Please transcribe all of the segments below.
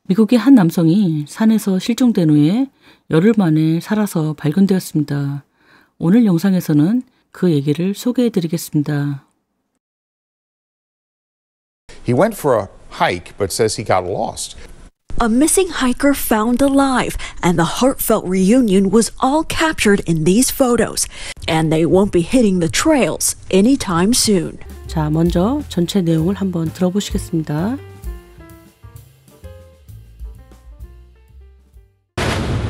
미국의 한 남성이 산에서 실종된 후에 열흘 만에 살아서 발견되었습니다. 오늘 영상에서는 그 얘기를 소개해 드리겠습니다. He went for a hike but says he got lost. A missing hiker found alive, and the heartfelt reunion was all captured in these photos. And they won't be hitting the trails anytime soon. 자, 먼저 전체 내용을 한번 들어보시겠습니다.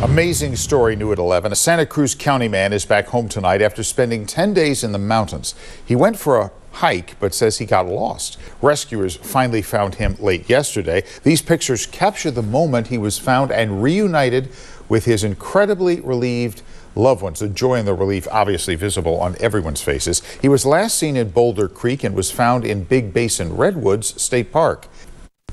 Amazing story new at 11. A Santa Cruz County man is back home tonight after spending 10 days in the mountains. He went for a hike but says he got lost. Rescuers finally found him late yesterday. These pictures capture the moment he was found and reunited with his incredibly relieved loved ones. The joy and the relief obviously visible on everyone's faces. He was last seen in Boulder Creek and was found in Big Basin Redwoods State Park.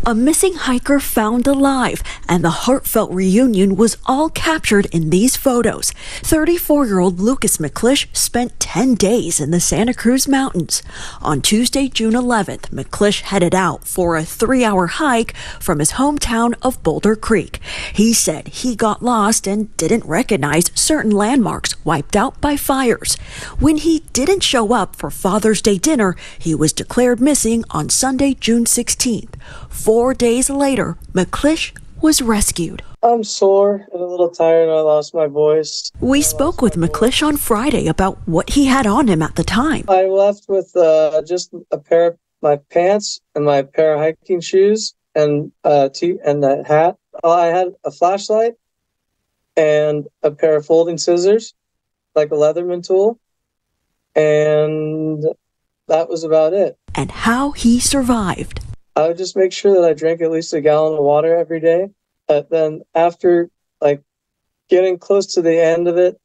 A missing hiker found alive, and the heartfelt reunion was all captured in these photos. 34-year-old Lucas McClish spent 10 days in the Santa Cruz Mountains. On Tuesday, June 11th, McClish headed out for a 3-hour hike from his hometown of Boulder Creek. He said he got lost and didn't recognize certain landmarks wiped out by fires. When he didn't show up for Father's Day dinner, he was declared missing on Sunday, June 16th. 4 days later, McClish was rescued. I'm sore and a little tired. I lost my voice. We spoke with McClish on Friday about what he had on him at the time. I left with just a pair of my pants and my pair of hiking shoes and that hat. I had a flashlight and a pair of folding scissors, like a Leatherman tool, and that was about it. And how he survived. I would just make sure that I drank at least a gallon of water every day. But then after getting close to the end of it,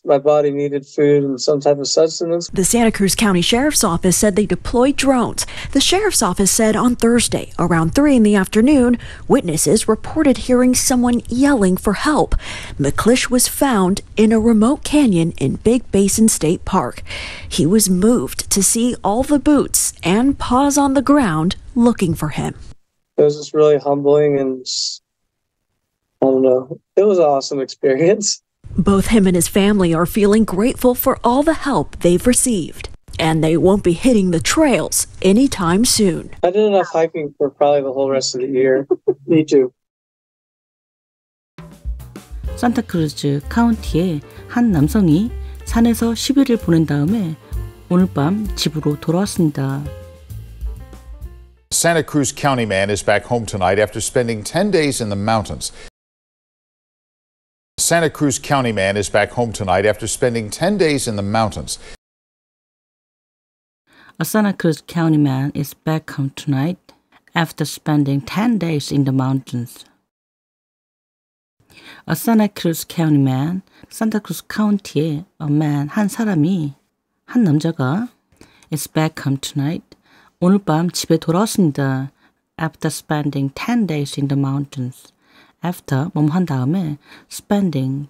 my body needed food and some type of sustenance. The Santa Cruz County Sheriff's Office said they deployed drones. The Sheriff's Office said on Thursday, around 3 in the afternoon, witnesses reported hearing someone yelling for help. McClish was found in a remote canyon in Big Basin State Park. He was moved to see all the boots and paws on the ground looking for him. It was just really humbling and I don't know. It was an awesome experience. Both him and his family are feeling grateful for all the help they've received. And they won't be hitting the trails anytime soon. I did enough hiking for probably the whole rest of the year. Me too. 산타크루즈 카운티의 한 남성이 산에서 10일을 보낸 다음에 오늘 밤 집으로 돌아왔습니다. Santa Cruz County man is back home tonight after spending 10 days in the mountains. Santa Cruz County man is back home tonight after spending 10 days in the mountains. A Santa Cruz County man is back home tonight after spending 10 days in the mountains. A Santa Cruz County man, 산타크루즈 카운티의 a man, 한 사람이, 한 남자가 is back home tonight, 오늘 밤 집에 돌아왔습니다. After spending 10 days in the mountains. After, 뭐뭐 한 다음에 spending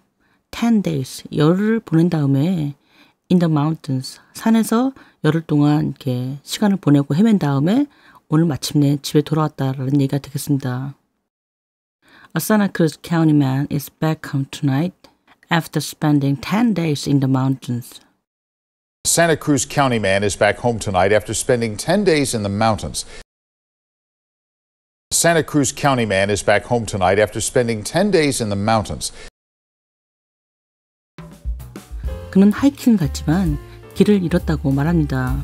10 days, 열흘을 보낸 다음에 in the mountains, 산에서 열흘 동안 이렇게 시간을 보내고 헤맨 다음에 오늘 마침내 집에 돌아왔다라는 얘기가 되겠습니다. A Santa Cruz County man is back home tonight after spending 10 days in the mountains. Santa Cruz County man is back home tonight after spending 10 days in the mountains. Santa Cruz County man is back home tonight after spending 10 days in the mountains. 그는 하이킹을 갔지만 길을 잃었다고 말합니다.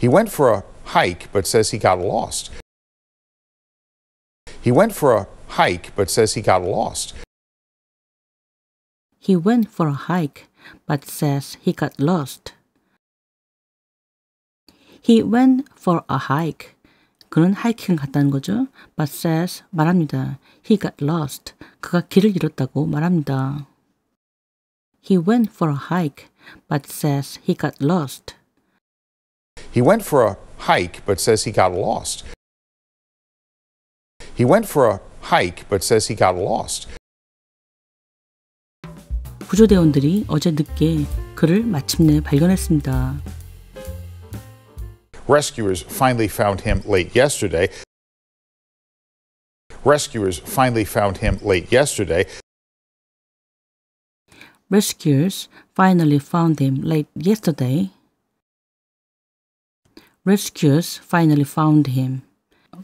He went for a hike but says he got lost. He went for a hike but says he got lost. He went for a hike but says he got lost. He went for a hike. 그는 하이킹을 갔다는 거죠. But says 말합니다. He got lost. 그가 길을 잃었다고 말합니다. He went for a hike but says he got lost. He went for a hike but says he got lost. He went for a hike but says he got lost. 구조대원들이 어제 늦게 그를 마침내 발견했습니다. Rescuers finally found him late yesterday. Rescuers finally found him late yesterday. Rescuers finally found him late yesterday. Rescuers finally found him.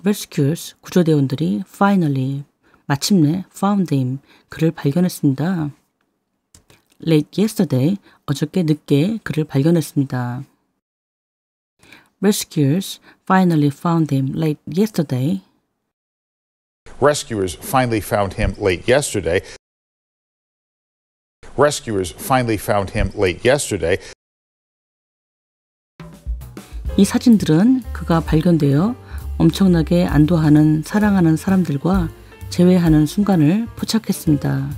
Rescuers, 구조대원들이 finally, 마침내 found him, 그를 발견했습니다. Late yesterday, 어저께 늦게 그를 발견했습니다. Rescuers finally found him late yesterday. Rescuers finally found him late yesterday. Rescuers finally found him late yesterday. 이 사진들은 그가 발견되어 엄청나게 안도하는 사랑하는 사람들과 재회하는 순간을 포착했습니다.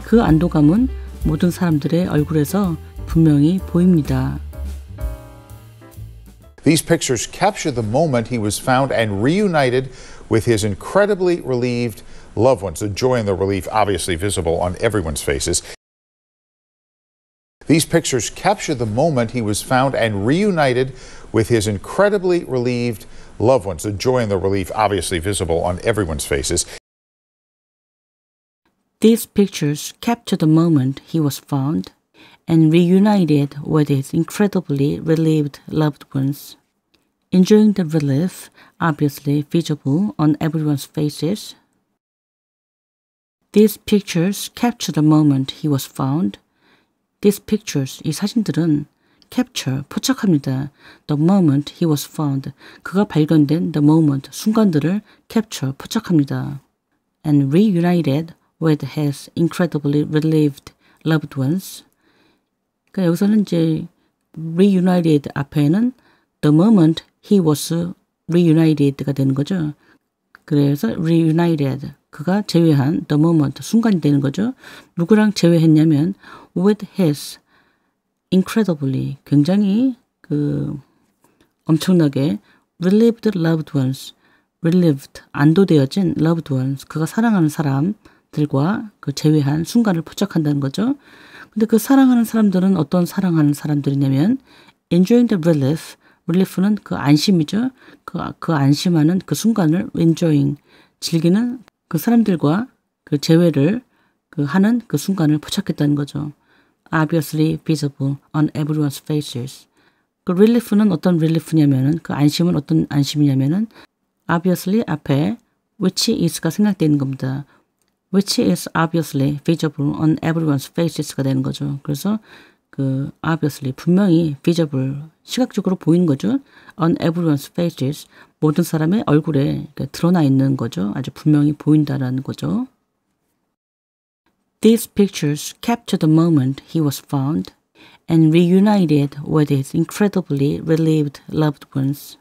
그 안도감은 모든 사람들의 얼굴에서 분명히 보입니다. These pictures capture the moment he was found and reunited with his incredibly relieved loved ones. The joy and the relief obviously visible on everyone's faces. These pictures capture the moment he was found and reunited with his incredibly relieved loved ones. The joy and the relief obviously visible on everyone's faces. These pictures capture the moment he was found and reunited with his incredibly relieved loved ones, enjoying the relief obviously visible on everyone's faces. These pictures capture the moment he was found. These pictures, 이 사진들은 capture, 포착합니다. The moment he was found, 그가 발견된 the moment, 순간들을 capture, 포착합니다. And reunited with his incredibly relieved loved ones. 그러니까 여기서는 이제 reunited 앞에는 the moment he was reunited가 되는 거죠. 그래서 reunited, 그가 재회한 the moment, 순간이 되는 거죠. 누구랑 재회했냐면 with his incredibly, 굉장히 엄청나게 relieved loved ones, relieved, 안도되어진 loved ones, 그가 사랑하는 사람들과 그 재회한 순간을 포착한다는 거죠. 근데 그 사랑하는 사람들은 어떤 사랑하는 사람들이냐면 enjoying the relief, relief는 그 안심이죠. 그 안심하는 그 순간을 enjoying, 즐기는 그 사람들과 그 재회를 하는 그 순간을 포착했다는 거죠. Obviously visible on everyone's faces. 그 relief는 어떤 relief냐면은 그 안심은 어떤 안심이냐면은 obviously 앞에 which is가 생략되는 겁니다. Which is obviously visible on everyone's faces가 되는 거죠. 그래서 그 obviously 분명히 visible 시각적으로 보이는 거죠. On everyone's faces 모든 사람의 얼굴에 드러나 있는 거죠. 아주 분명히 보인다라는 거죠. These pictures capture the moment he was found and reunited with his incredibly relieved loved ones,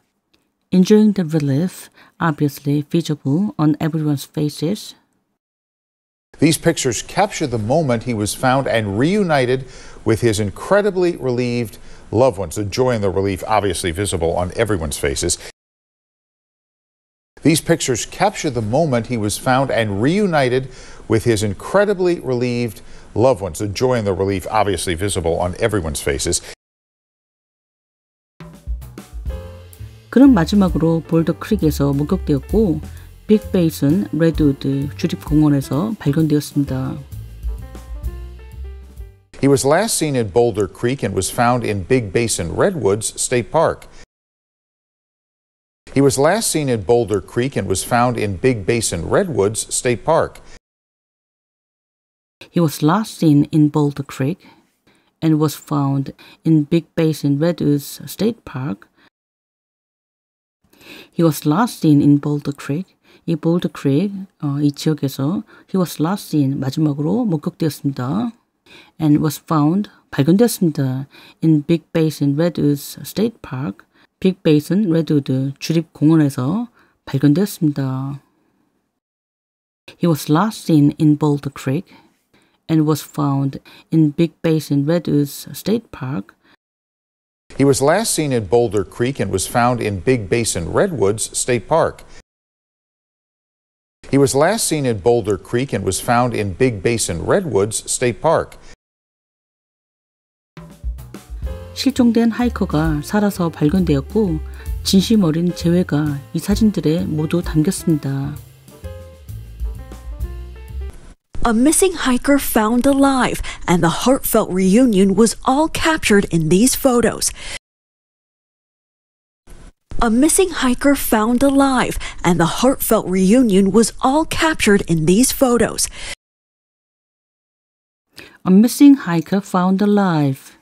enjoying the relief obviously visible on everyone's faces. These pictures capture the moment he was found and reunited with his incredibly relieved loved ones. The joy and the relief obviously visible on everyone's faces. These pictures capture the moment he was found and reunited with his incredibly relieved loved ones. The joy and the relief obviously visible on everyone's faces. 그는 마지막으로 볼더 크릭에서 목격되었고 빅 베이슨 레드우드 주립공원에서 발견되었습니다. He was last seen in Boulder Creek and was found in Big Basin Redwoods State Park. He was last seen in Boulder Creek and was found in Big Basin Redwoods State Park. He was last seen in Boulder Creek and was found in Big Basin Redwoods State Park. He was last seen in Boulder Creek. 이 Boulder Creek, 이 지역에서 he was last seen, 마지막으로 목격되었습니다. And was found, 발견되었습니다. in Big Basin Redwoods State Park. 빅 베이슨 레드우드 주립공원에서 발견되었습니다. He was last seen in Boulder Creek and was found in Big Basin Redwoods State Park. He was last seen in Boulder Creek and was found in Big Basin Redwoods State Park. He was last seen in Boulder Creek and was found in Big Basin Redwoods State Park. 실종된 하이커가 살아서 발견되었고 진심 어린 재회가 이 사진들에 모두 담겼습니다. A missing hiker found alive, and the heartfelt reunion was all captured in these photos. A missing hiker found alive, and the heartfelt reunion was all captured in these photos. A missing hiker found alive,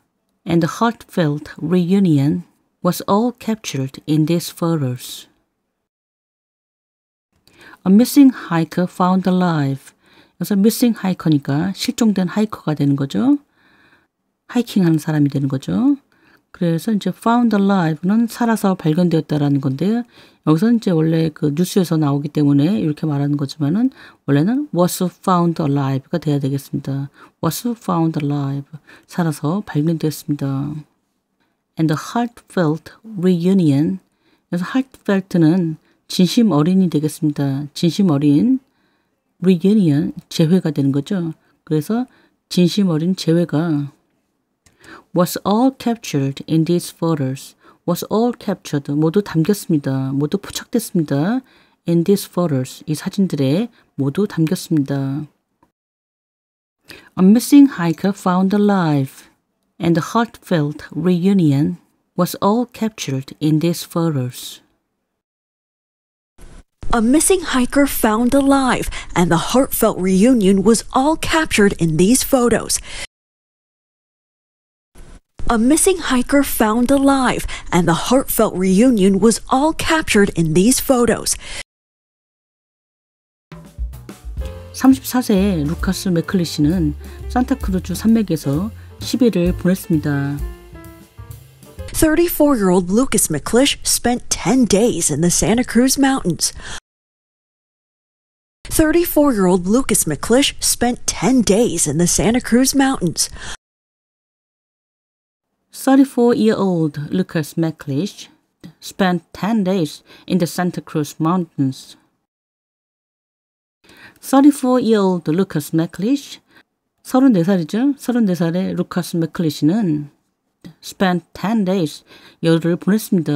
and the heartfelt reunion was all captured in these photos. A missing hiker found alive. 여기서 missing hiker니까 실종된 하이커가 되는 거죠. 하이킹하는 사람이 되는 거죠. 그래서 이제 found alive는 살아서 발견되었다라는 건데요. 여기서 이제 원래 그 뉴스에서 나오기 때문에 이렇게 말하는 거지만은 원래는 was found alive가 돼야 되겠습니다. was found alive. 살아서 발견되었습니다. And the heartfelt reunion. 그래서 heartfelt는 진심 어린이 되겠습니다. 진심 어린 reunion, 재회가 되는 거죠. 그래서 진심 어린 재회가 was all captured in these photos. was all captured, 모두 담겼습니다. 모두 포착됐습니다. in these photos, 이 사진들에 모두 담겼습니다. A missing hiker found alive, and the heartfelt reunion was all captured in these photos. A missing hiker found alive, and the heartfelt reunion was all captured in these photos. A missing hiker found alive, and the heartfelt reunion was all captured in these photos. 34세의 루카스 맥클리시는 산타크루즈 산맥에서 10일을 보냈습니다. 34-year-old Lucas McClish spent 10 days in the Santa Cruz Mountains. 34-year-old Lucas McClish spent 10 days in the Santa Cruz Mountains. 34-year-old Lucas McClish spent 10 days in the Santa Cruz Mountains. 34-year-old Lucas McClish, 34살이죠. 34살의 루카스 맥클리시는 spent 10 days, 열흘을 보냈습니다.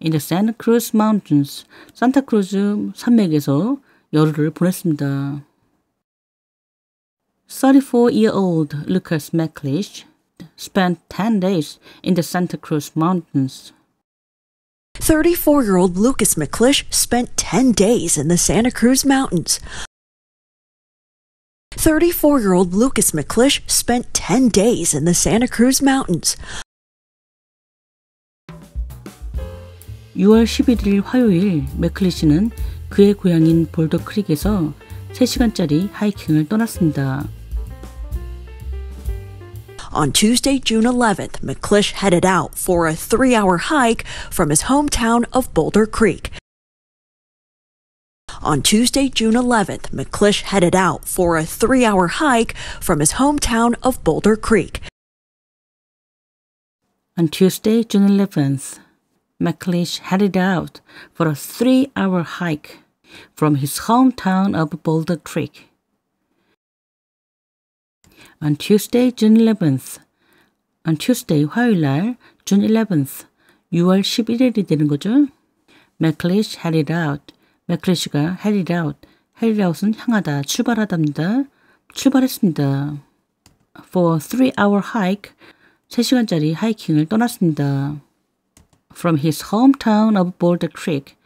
In the Santa Cruz Mountains, 산타크루즈 산맥에서 열흘을 보냈습니다. 34-year-old Lucas McClish spent 10 days in the Santa Cruz Mountains. 34-year-old Lucas McClish spent 10 days in the Santa Cruz Mountains. 34-year-old Lucas McClish spent 10 days in the Santa Cruz Mountains. 6월 11일 화요일 맥클리시는 그의 고향인 볼더 크릭에서 3시간짜리 하이킹을 떠났습니다. On Tuesday, June 11th, McClish headed out for a 3-hour hike from his hometown of Boulder Creek. On Tuesday, June 11th, McClish headed out for a 3-hour hike from his hometown of Boulder Creek. On Tuesday, June 11th, McClish headed out for a 3-hour hike from his hometown of Boulder Creek. On Tuesday, June 11th. On Tuesday, 화요일 날, June 11th, 6월 11일이 되는 거죠. McClish headed out. 맥클리시가 headed out. headed out은 향하다, 출발하답니다. 출발했습니다. For a 3-hour hike, 3시간짜리 하이킹을 떠났습니다. From his hometown of Boulder Creek.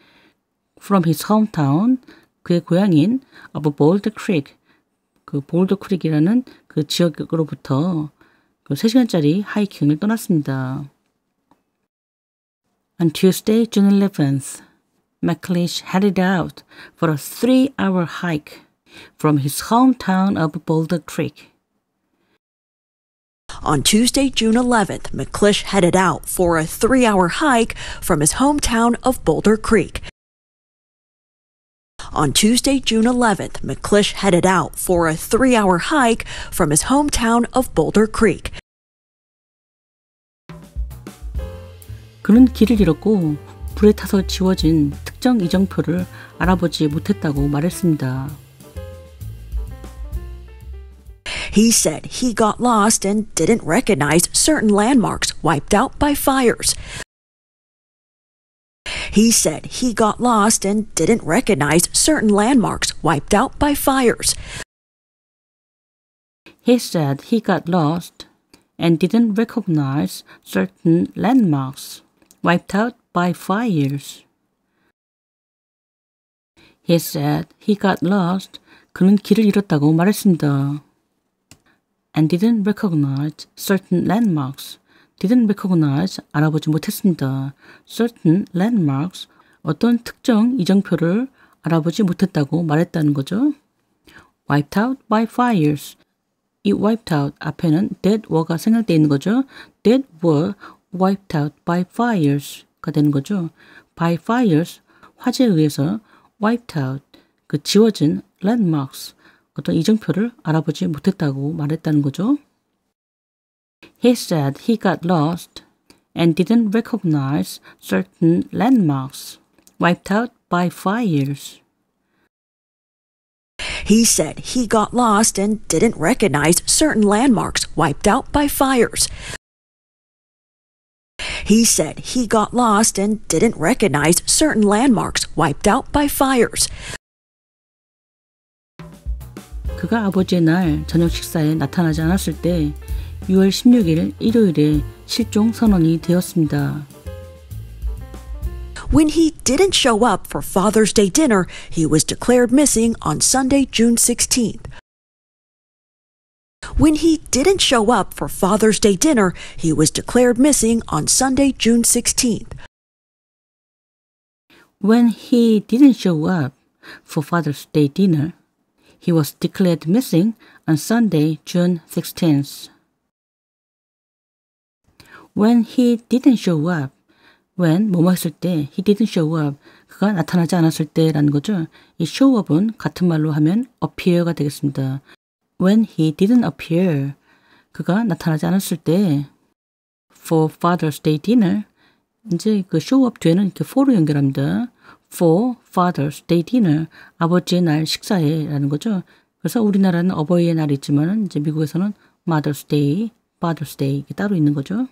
From his hometown, 그의 고향인 of Boulder Creek. 그 볼더 크릭이라는 그 지역으로부터 그 3시간짜리 하이킹을 떠났습니다. On Tuesday, June 11th, McClish headed out for a 3-hour hike from his hometown of Boulder Creek. On Tuesday, June 11th, McClish headed out for a 3-hour hike from his hometown of Boulder Creek. On Tuesday, June 11th, McClish headed out for a 3-hour hike from his hometown of Boulder Creek. 그는 길을 잃었고 불에 타서 지워진 특정 이정표를 알아보지 못했다고 말했습니다. He said he got lost and didn't recognize certain landmarks wiped out by fires. He said he got lost and didn't recognize certain landmarks wiped out by fires. He said he got lost and didn't recognize certain landmarks wiped out by fires. He said he got lost. 그는 길을 잃었다고 말했습니다. And didn't recognize certain landmarks. Didn't recognize 알아보지 못했습니다. Certain landmarks 어떤 특정 이정표를 알아보지 못했다고 말했다는 거죠. Wiped out by fires. 이 wiped out 앞에는 that were가 생략되어 있는 거죠. That were wiped out by fires가 되는 거죠. By fires 화재에 의해서 wiped out 그 지워진 landmarks 어떤 이정표를 알아보지 못했다고 말했다는 거죠. He said he got lost and didn't recognize certain landmarks wiped out by fires. He said he got lost and didn't recognize certain landmarks wiped out by fires. He said he got lost and didn't recognize certain landmarks wiped out by fires. 그가 아버지의 날 저녁 식사에 나타나지 않았을 때 6월 16일 일요일에 실종 선언이 되었습니다. When he didn't show up for Father's Day dinner, he was declared missing on Sunday, June 16th. When he didn't show up for Father's Day dinner, he was declared missing on Sunday, June 16th. When he didn't show up for Father's Day dinner, he was declared missing on Sunday, June 16th. When he didn't show up, when 뭐뭐 했을 때, he didn't show up, 그가 나타나지 않았을 때라는 거죠. 이 show up은 같은 말로 하면 appear가 되겠습니다. When he didn't appear, 그가 나타나지 않았을 때, for Father's Day dinner, 이제 그 show up 뒤에는 이렇게 for로 연결합니다. For Father's Day dinner, 아버지의 날 식사에 라는 거죠. 그래서 우리나라는 어버이의 날이 있지만 이제 미국에서는 Mother's Day, Father's Day 이게 따로 있는 거죠.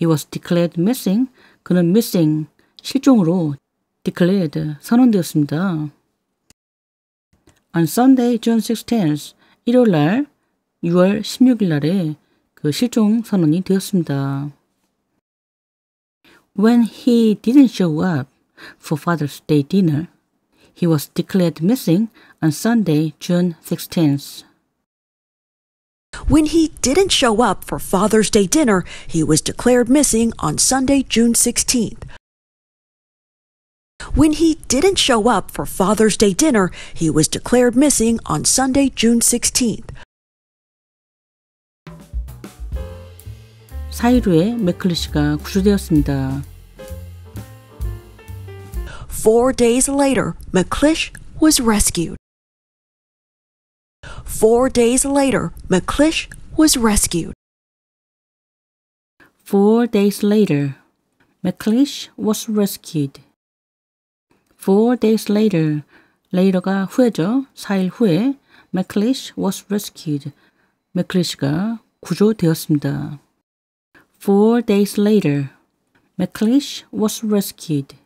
He was declared missing. 그는 missing, 실종으로 declared, 선언되었습니다. On Sunday, June 16th, 일요일 날 6월 16일 날에 그 실종 선언이 되었습니다. When he didn't show up for Father's Day dinner, he was declared missing on Sunday, June 16th. When he didn't show up for Father's Day dinner, he was declared missing on Sunday, June 16th. When he didn't show up for Father's Day dinner, he was declared missing on Sunday, June 16th. 4일 후에 맥클리시가 구조되었습니다. 4 days later, McClish was rescued. 4 days later, McClish was rescued. 4 days later, McClish was rescued. 4 days later, later가 후에죠. 4일 후에 McClish was rescued. 맥클리시가 구조되었습니다. 4 days later, McClish was rescued.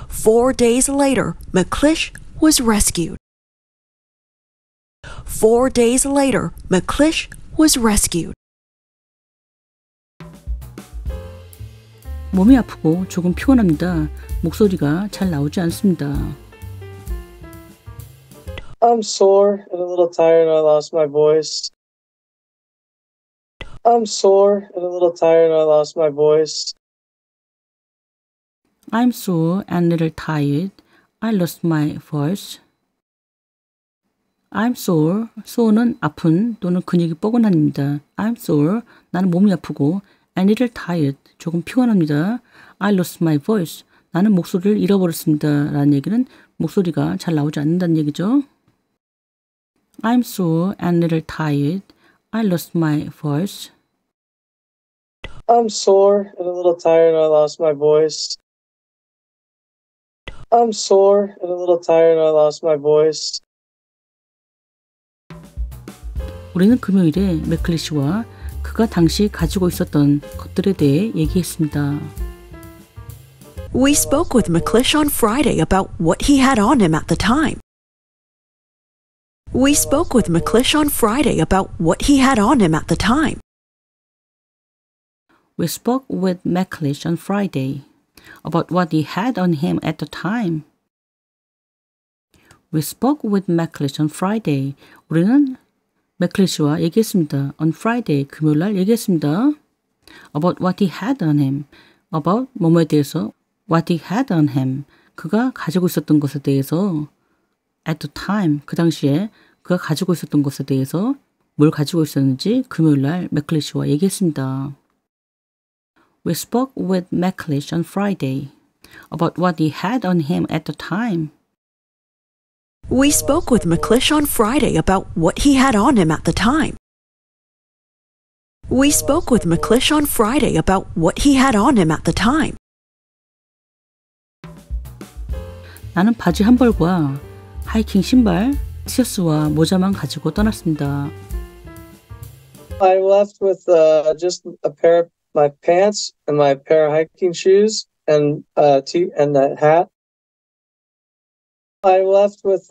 4 days later, McClish was rescued. 4 days later, McClish was rescued. 몸이 아프고 조금 피곤합니다. 목소리가 잘 나오지 않습니다. I'm sore and a little tired and I lost my voice. I'm sore and a little tired and I lost my voice. I'm sore and a little tired. I lost my voice. I'm sore. sore는 아픈 또는 근육이 뻐근함입니다. I'm sore. 나는 몸이 아프고 and a little tired. 조금 피곤합니다. I lost my voice. 나는 목소리를 잃어버렸습니다. 라는 얘기는 목소리가 잘 나오지 않는다는 얘기죠. I'm sore and a little tired. I lost my voice. I'm sore and a little tired and I lost my voice. I'm sore and a little tired and I lost my voice. 우리는 금요일에 맥클리시와 그가 당시 가지고 있었던 것들에 대해 얘기했습니다. We spoke with McClish on Friday about what he had on him at the time. We spoke with McClish on Friday about what he had on him at the time. We spoke with McClish on Friday about what he had on him at the time. We spoke with McClish on Friday. 우리는 맥클리시와 얘기했습니다. On Friday, 금요일날 얘기했습니다. About what he had on him. About 뭐뭐에 대해서 what he had on him. 그가 가지고 있었던 것에 대해서 at the time, 그 당시에 그가 가지고 있었던 것에 대해서 뭘 가지고 있었는지 금요일날 맥클리시와 얘기했습니다. We spoke with McClish on Friday about what he had on him at the time. We spoke with McClish on Friday about what he had on him at the time. We spoke with McClish on Friday about what he had on him at the time. 나는 바지 한 벌과 하이킹 신발, 티셔츠와 모자만 가지고 떠났습니다. I left with just a pair of my pants and my pair of hiking shoes and and that hat. I left with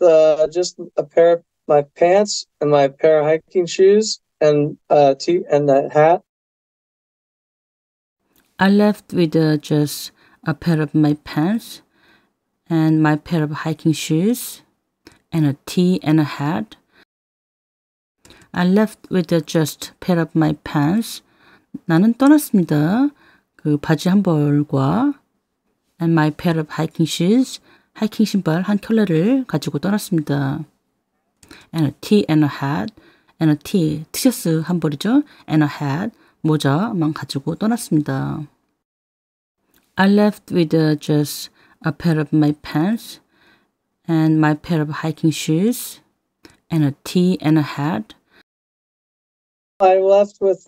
just a pair of my pants and my pair of hiking shoes and and that hat. I left with just a pair of my pants and my pair of hiking shoes and a tee and a hat. I left with just a pair of my pants. 나는 떠났습니다. 그 바지 한 벌과 and my pair of hiking shoes, 하이킹 신발 한 켤레를 가지고 떠났습니다. And a tee and a hat, and a tee, 티셔츠 한 벌이죠. And a hat, 모자만 가지고 떠났습니다. I left with just a pair of my pants and my pair of hiking shoes and a tee and a hat. I left with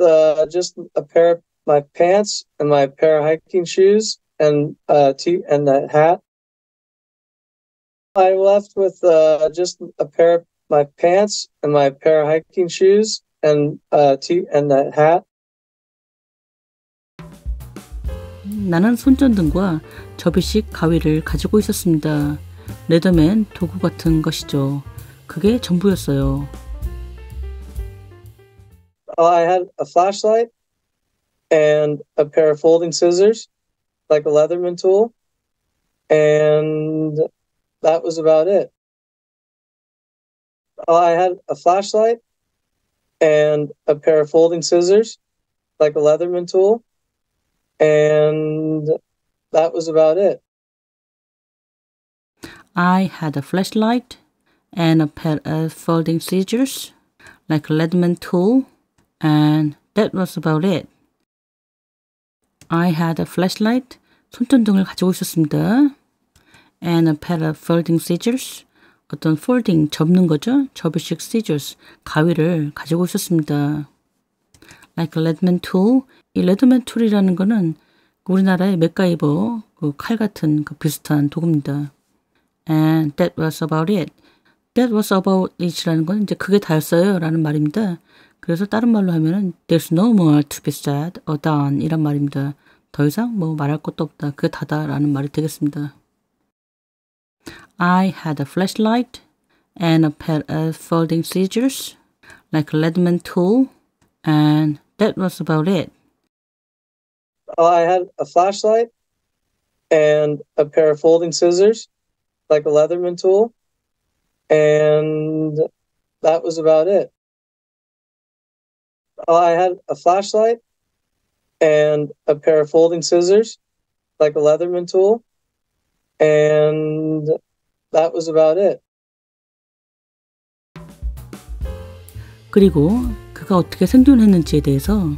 just a pair of my pants and my pair of hiking shoes and and that hat. I left with just a pair of my pants and my pair of hiking shoes and and that hat. 나는 손전등과 접이식 가위를 가지고 있었습니다. 레더맨 도구 같은 것이죠. 그게 전부였어요. I had a flashlight and a pair of folding scissors, like a Leatherman tool, and that was about it. I had a flashlight and a pair of folding scissors, like a Leatherman tool, and that was about it. I had a flashlight and a pair of folding scissors, like a Leatherman tool, and that was about it. I had a flashlight, 손전등을 가지고 있었습니다. And a pair of folding scissors, 어떤 folding, 접는 거죠. 접이식 scissors, 가위를 가지고 있었습니다. Like a Leatherman tool, 이 레드맨 툴이라는 거는 우리나라의 맥가이버 그 칼 같은 그 비슷한 도구입니다. And that was about it. That was about it이라는 건 이제 그게 다였어요 라는 말입니다. 그래서 다른 말로 하면은 There's no more to be said or done 이란 말입니다. 더 이상 뭐 말할 것도 없다. 그게 다다 라는 말이 되겠습니다. I had a flashlight and a pair of folding scissors, like a Leatherman tool, and that was about it. I had a flashlight and a pair of folding scissors, like a Leatherman tool, and that was about it. I had a flashlight and a pair of folding scissors, like a Leatherman tool, and that was about it. 그리고 그가 어떻게 생존했는지에 대해서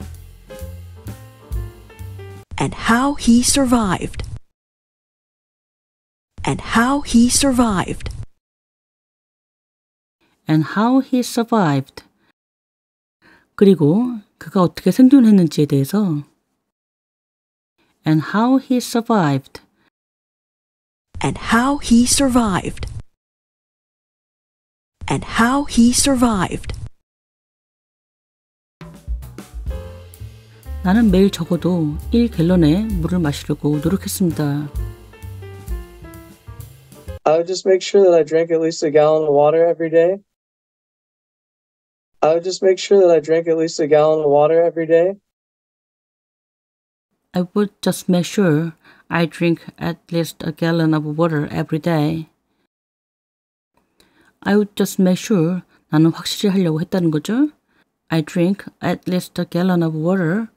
And how he survived. And how he survived. and how he survived. 그리고 그가 어떻게 생존했는지에 대해서 and how he survived. And how he survived. And how he survived. 나는 매일 적어도 1갤런의 물을 마시려고 노력했습니다. I would just make sure that I drank at least a gallon of water every day. I would just make sure that I drank at least a gallon of water every day. I would just make sure I drink at least a gallon of water every day. I would just make sure 나는 확실히 하려고 했다는 거죠. I drink at least a gallon of water.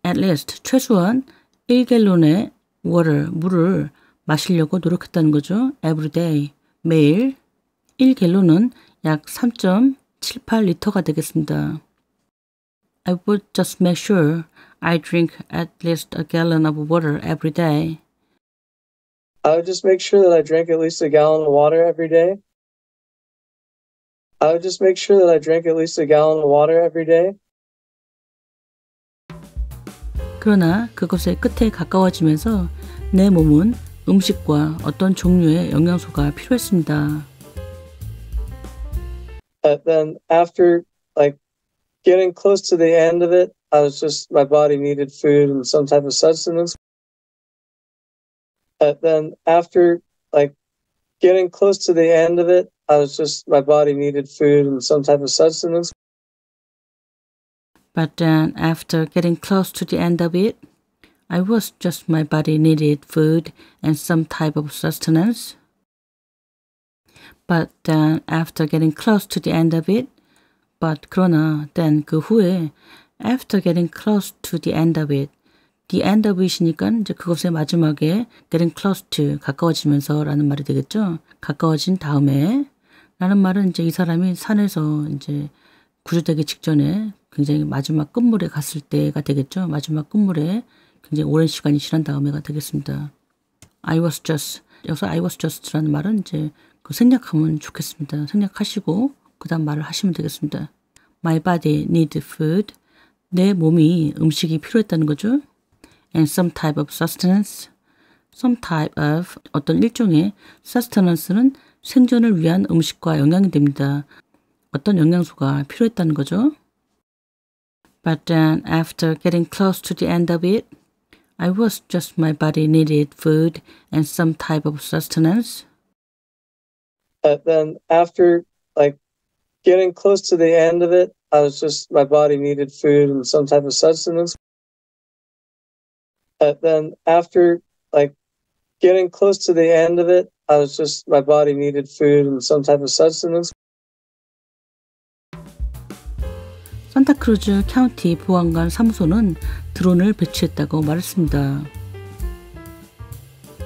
At least 최소한 1갤론의 water, 물을 마시려고 노력했다는 거죠. Every day, 매일 1갤론은 약 3.78리터가 되겠습니다. I would just make sure I drink at least a gallon of water every day. I would just make sure that I drank at least a gallon of water every day. I would just make sure that I drank at least a gallon of water every day. 그러나 그것의 끝에 가까워지면서 내 몸은 음식과 어떤 종류의 영양소가 필요했습니다. Then after getting close to the end of it, my body needed food and some type of sustenance. Then after getting close to the end of it, my body needed food and some type of sustenance. But then after getting close to the end of it, my body needed food and some type of sustenance. But then after getting close to the end of it, 그러나 then 그 후에 after getting close to the end of it, the end of it이니까 이제 그것의 마지막에 getting close to 가까워지면서라는 말이 되겠죠. 가까워진 다음에 라는 말은 이제 이 사람이 산에서 이제 구조되기 직전에 굉장히 마지막 끝물에 갔을 때가 되겠죠. 마지막 끝물에 굉장히 오랜 시간이 지난 다음에가 되겠습니다. 여기서 I was just라는 말은 이제 그 생략하면 좋겠습니다. 생략하시고 그 다음 말을 하시면 되겠습니다. My body needed food. 내 몸이 음식이 필요했다는 거죠. And some type of sustenance. Some type of 어떤 일종의 sustenance는 생존을 위한 음식과 영양이 됩니다. 어떤 영양소가 필요했다는 거죠. But then after getting close to the end of it, my body needed food and some type of sustenance. Then after getting close to the end of it, my body needed food and some type of sustenance. Then after getting close to the end of it, my body needed food and some type of sustenance. 산타크루즈 카운티 보안관 사무소는 드론을 배치했다고 말했습니다.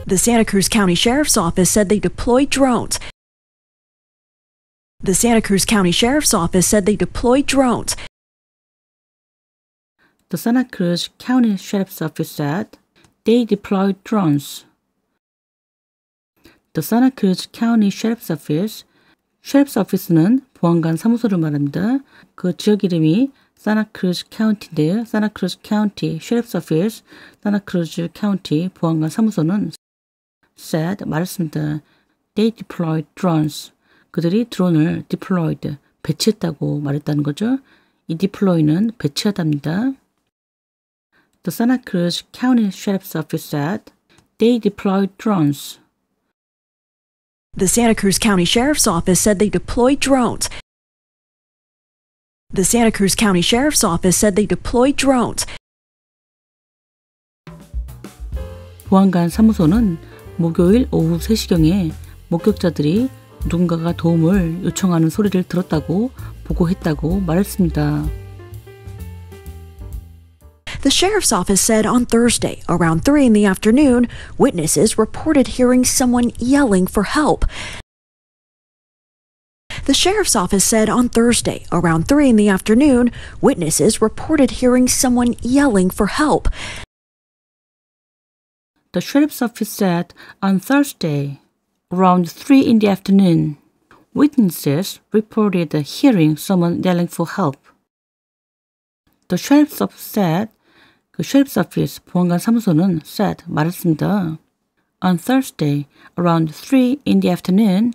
The Santa Cruz County Sheriff's Office said they deployed drones. The Santa Cruz County Sheriff's Office said they deployed drones. The Santa Cruz County Sheriff's Office said they deployed drones. The Santa Cruz County Sheriff's Office는 보안관 사무소를 말합니다. 그 지역 이름이 사나크루즈 카운티인데요. 사나크루즈 카운티 Sheriff's Office, 사나크루즈 카운티 보안관 사무소는 said 말했습니다. They deployed drones. 그들이 드론을 deployed, 배치했다고 말했다는 거죠. 이 deploy는 배치하답니다. The Santa Cruz County Sheriff's Office said they deployed drones. The Santa Cruz County Sheriff's Office said they deployed drones. The Santa Cruz County Sheriff's Office said they deployed drones. 보안관 사무소는 목요일 오후 3시경에 목격자들이 누군가가 도움을 요청하는 소리를 들었다고 보고했다고 말했습니다. The sheriff's office said on Thursday, around 3 in the afternoon, witnesses reported hearing someone yelling for help. The sheriff's office said on Thursday, around 3 in the afternoon, witnesses reported hearing someone yelling for help. The sheriff's office said on Thursday, around 3 in the afternoon, witnesses reported hearing someone yelling for help. The sheriff's office said, 그 sheriff's office 보안관 사무소는 said 말했습니다. On Thursday, around 3 in the afternoon,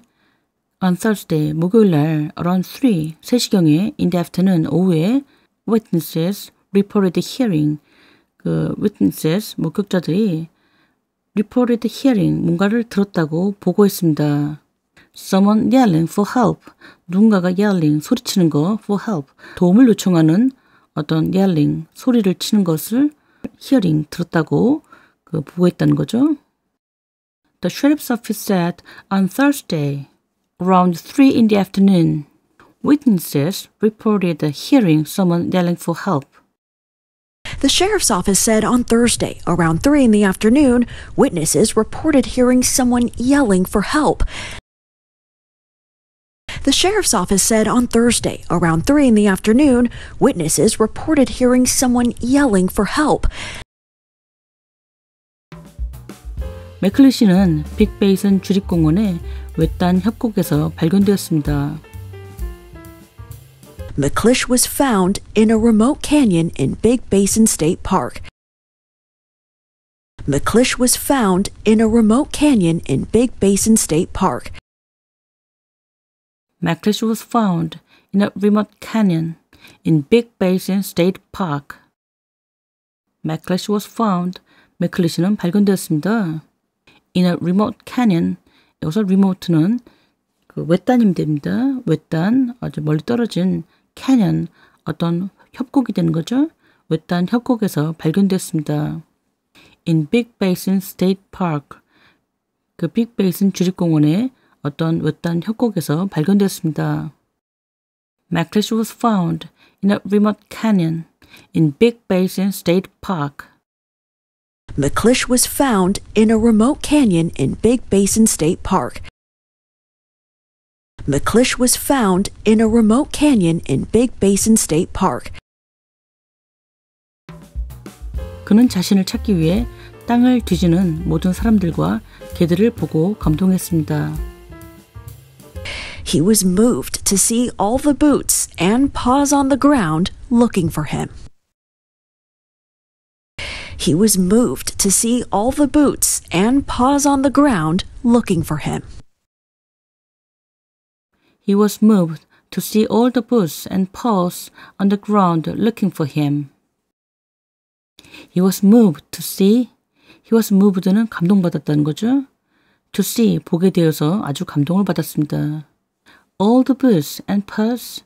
on Thursday, 목요일 날 around 3시경에 in the afternoon, 오후에 witnesses reported hearing, 그 witnesses, 목격자들이 reported hearing, 뭔가를 들었다고 보고했습니다. Someone yelling for help, 누군가가 yelling, 소리치는 거, for help, 도움을 요청하는 어떤 yelling, 소리를 치는 것을 hearing, 들었다고 보고했다는 거죠. The sheriff's office said on Thursday, around 3 in the afternoon, witnesses reported hearing someone yelling for help. The sheriff's office said on Thursday, around 3 in the afternoon, witnesses reported hearing someone yelling for help. The sheriff's office said on Thursday, around 3 in the afternoon, witnesses reported hearing someone yelling for help. 맥클리시는 빅베이슨 주립공원의 외딴 협곡에서 발견되었습니다. McClish was found in a remote canyon in Big Basin State Park. McClish was found in a remote canyon in Big Basin State Park. McClish was found in a remote canyon in Big Basin State Park. McClish was found. 맥클리시는 발견되었습니다. In a remote canyon. 여기서 remote는 외딴이면 됩니다. 외딴, 아주 멀리 떨어진 canyon, 어떤 협곡이 되는 거죠. 외딴 협곡에서 발견됐습니다. In Big Basin State Park. 그 빅 베이슨 주립공원의 어떤 외딴 협곡에서 발견됐습니다. McClish was found in a remote canyon in Big Basin State Park. McClish was found in a remote canyon in Big Basin State Park. McClish was found in a remote canyon in Big Basin State Park. 그는 자신을 찾기 위해 땅을 뒤지는 모든 사람들과 개들을 보고 감동했습니다. He was moved to see all the boots and paws on the ground looking for him. He was moved to see all the boots and paws on the ground looking for him. He was moved to see all the boots and paws on the ground looking for him. He was moved to see. He was moved는 감동받았다는 거죠. To see, 보게 되어서 아주 감동을 받았습니다. All the boots and paws.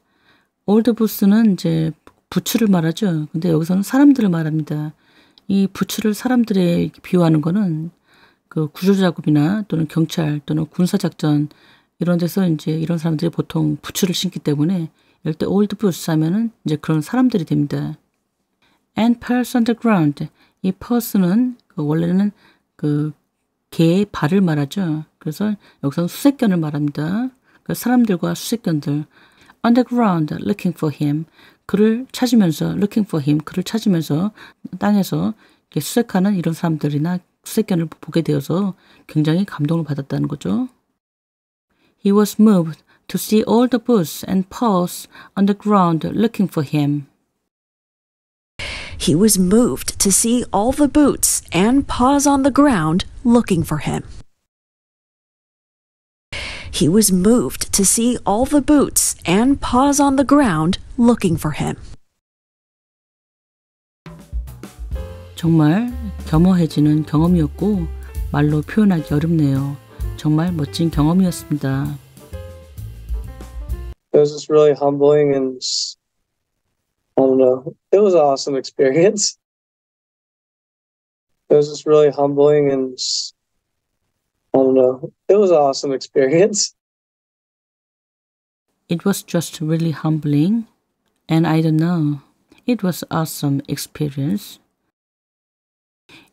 All the boots는 이제 부츠를 말하죠. 근데 여기서는 사람들을 말합니다. 이 부츠를 사람들에 비유하는 거는 그 구조작업이나 또는 경찰 또는 군사작전 이런 데서 이제 이런 사람들이 보통 부츠를 신기 때문에 이럴 때 old boots 하면은 이제 그런 사람들이 됩니다. And paws on the ground. 이 paws는 원래는 그 개의 발을 말하죠. 그래서 여기서는 수색견을 말합니다. 그 사람들과 수색견들. On the ground, looking for him. 그를 찾으면서, looking for him. 그를 찾으면서 땅에서 수색하는 이런 사람들이나 수색견을 보게 되어서 굉장히 감동을 받았다는 거죠. He was moved to see all the boots and paws on the ground looking for him. He was moved to see all the boots and paws on the ground looking for him. He was moved to see all the boots and paws on the ground looking for him. 정말 겸허해지는 경험이었고 말로 표현하기 어렵네요. 정말 멋진 경험이었습니다. It was just really humbling and I don't know. It was an awesome experience. It was just really humbling and I don't know. It was an awesome experience. It was just really humbling and I don't know. It was an awesome experience.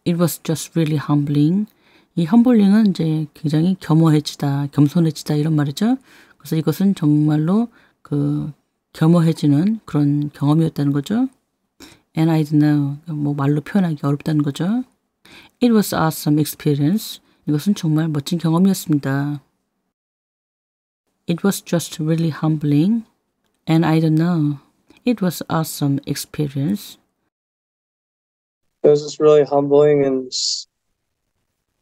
It was just really humbling. 이 humbling은 이제 굉장히 겸허해지다, 겸손해지다 이런 말이죠. 그래서 이것은 정말로 겸허해지는 그런 경험이었다는 거죠. And I don't know. 뭐 말로 표현하기 어렵다는 거죠. It was an awesome experience. 이것은 정말 멋진 경험이었습니다. It was just really humbling. And I don't know. It was an awesome experience. It was just really humbling and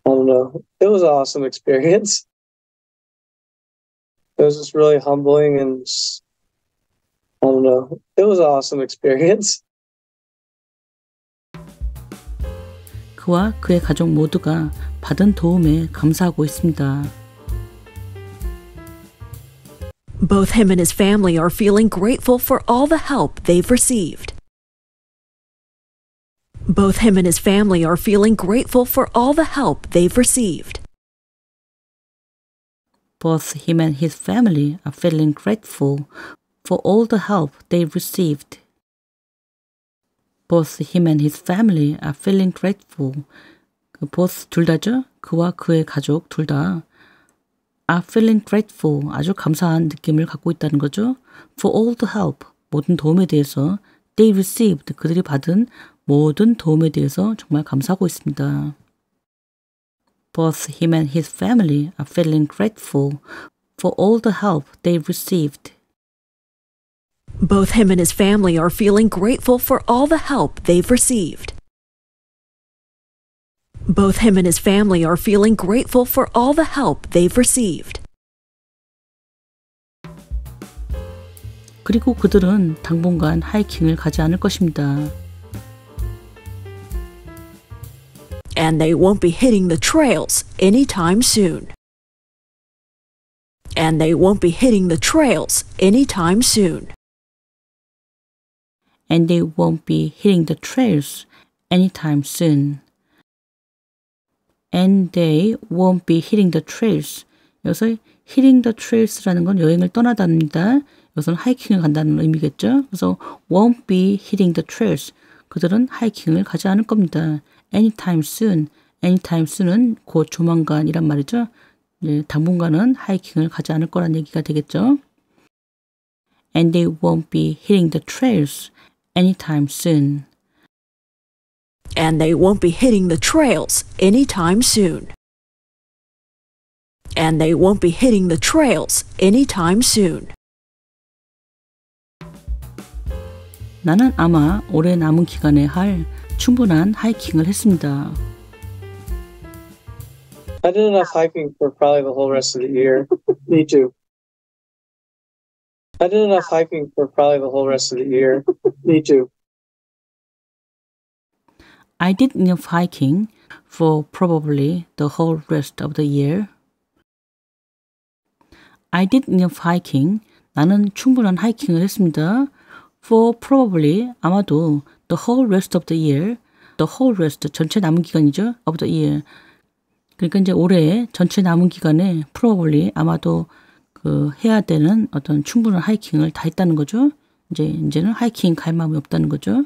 I don't know. It was an awesome experience. It was just really humbling and I don't know. It was an awesome experience. 그와 그의 가족 모두가 받은 도움에 감사하고 있습니다. Both him and his family are feeling grateful for all the help they've received. Both him and his family are feeling grateful for all the help they've received. Both him and his family are feeling grateful for all the help they've received. Both him and his family are feeling grateful. both 둘 다죠? 그와 그의 가족 둘 다 are feeling grateful. 아주 감사한 느낌을 갖고 있다는 거죠. For all the help. 모든 도움에 대해서 they received. 그들이 받은 모든 도움에 대해서 정말 감사하고 있습니다. Both him and his family are feeling grateful for all the help they received. Both him and his family are feeling grateful for all the help they've received. Both him and his family are feeling grateful for all the help they've received. 그리고 그들은 당분간 하이킹을 가지 않을 것입니다. And they won't be hitting the trails anytime soon. And they won't be hitting the trails anytime soon. And they won't be hitting the trails anytime soon. And they won't be hitting the trails. 여기서 hitting the trails라는 건 여행을 떠나다입니다. 여기서는 하이킹을 간다는 의미겠죠. 그래서 won't be hitting the trails. 그들은 하이킹을 가지 않을 겁니다. Anytime soon. Anytime soon은 곧 조만간이란 말이죠. 예, 당분간은 하이킹을 가지 않을 거란 얘기가 되겠죠. And they won't be hitting the trails anytime soon. And they won't be hitting the trails anytime soon. And they won't be hitting the trails anytime soon. 나는 아마 올해 남은 기간에 할 충분한 하이킹을 했습니다. I did enough hiking for probably the whole rest of the year. Me too. I did enough hiking for probably the whole rest of the year. Me too. I did enough hiking for probably the whole rest of the year. I did enough hiking. 나는 충분한 하이킹을 했습니다. For probably, 아마도 the whole rest of the year. The whole rest, 전체 남은 기간이죠. Of the year. 그러니까 이제 올해 전체 남은 기간에 probably 아마도 그 해야 되는 어떤 충분한 하이킹을 다 했다는 거죠. 이제는 하이킹 갈 마음이 없다는 거죠.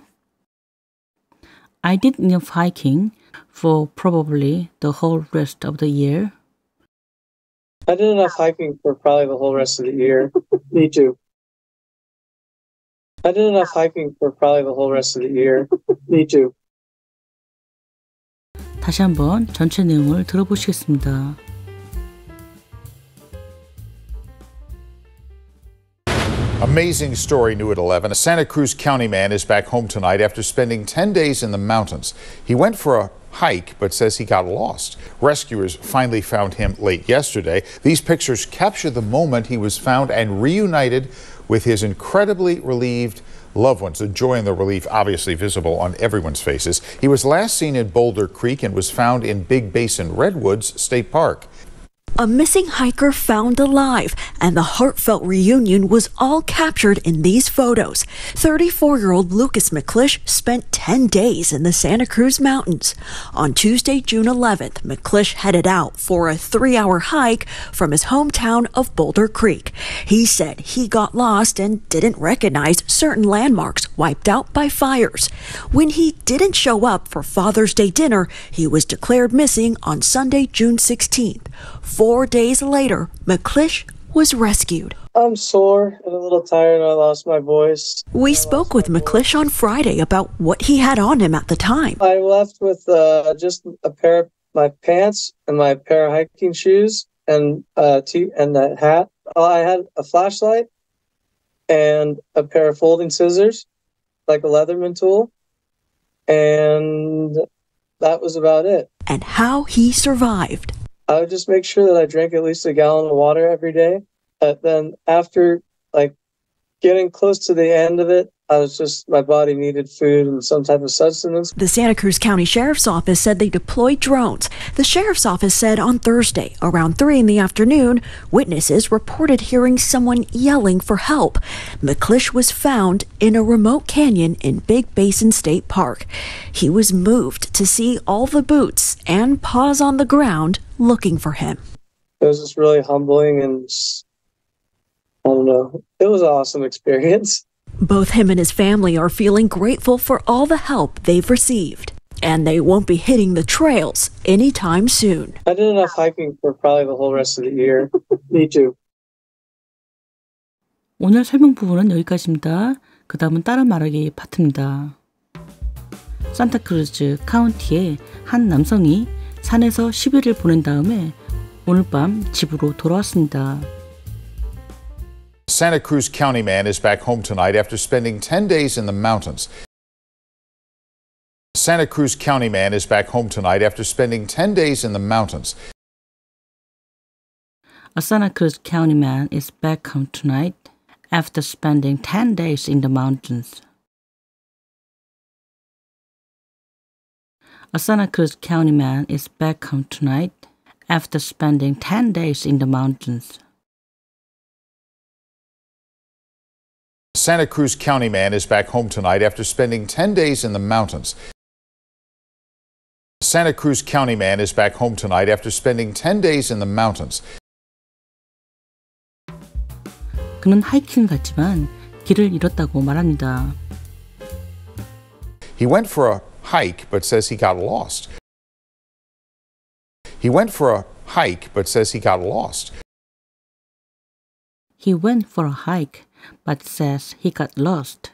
I did enough hiking for probably the whole rest of the year. I did enough hiking for probably the whole rest of the year. Me too. I did enough hiking for probably the whole rest of the year. Me too. 다시 한번 전체 내용을 들어보시겠습니다. Amazing story new at 11. A Santa Cruz County man is back home tonight after spending 10 days in the mountains. He went for a hike, but says he got lost. Rescuers finally found him late yesterday. These pictures capture the moment he was found and reunited with his incredibly relieved loved ones. The joy and the relief obviously visible on everyone's faces. He was last seen in Boulder Creek and was found in Big Basin Redwoods State Park. A missing hiker found alive, and the heartfelt reunion was all captured in these photos. 34-year-old Lucas McClish spent 10 days in the Santa Cruz Mountains. On Tuesday, June 11th, McClish headed out for a 3-hour hike from his hometown of Boulder Creek. He said he got lost and didn't recognize certain landmarks wiped out by fires. When he didn't show up for Father's Day dinner, he was declared missing on Sunday, June 16th. 4 days later, McClish was rescued. I'm sore and a little tired. I lost my voice. We spoke with McClish on Friday about what he had on him at the time. I left with just a pair of my pants and my pair of hiking shoes and and that hat. I had a flashlight and a pair of folding scissors, like a Leatherman tool, and that was about it. And how he survived. I would just make sure that I drank at least a gallon of water every day. Then after getting close to the end of it, my body needed food and some type of sustenance. The Santa Cruz County Sheriff's Office said they deployed drones. The Sheriff's Office said on Thursday, around 3 in the afternoon, witnesses reported hearing someone yelling for help. McClish was found in a remote canyon in Big Basin State Park. He was moved to see all the boots and paws on the ground looking for him. It was just really humbling and I don't know. It was an awesome experience. Both him and his family are feeling grateful for all the help they've received. And they won't be hitting the trails anytime soon. I did enough hiking for probably the whole rest of the year. Me too. 오늘 설명 부분은 여기까지입니다. 그 다음은 따라 말하기 파트입니다. 산타크루즈 카운티의 한 남성이 산에서 10일을 보낸 다음에 오늘 밤 집으로 돌아왔습니다. Santa Cruz County man is back home tonight after spending 10 days in the mountains. Santa Cruz County man is back home tonight after spending 10 days in the mountains. A Santa Cruz County man is back home tonight after spending 10 days in the mountains. A Santa Cruz County man is back home tonight after spending 10 days in the mountains. Santa Cruz County man is back home tonight after spending 10 days in the mountains. Santa Cruz County man is back home tonight after spending 10 days in the mountains. 그는 하이킹 갔지만 길을 잃었다고 말합니다. He went for a hike but says he got lost. He went for a hike but says he got lost. He went for a hike but says he got lost.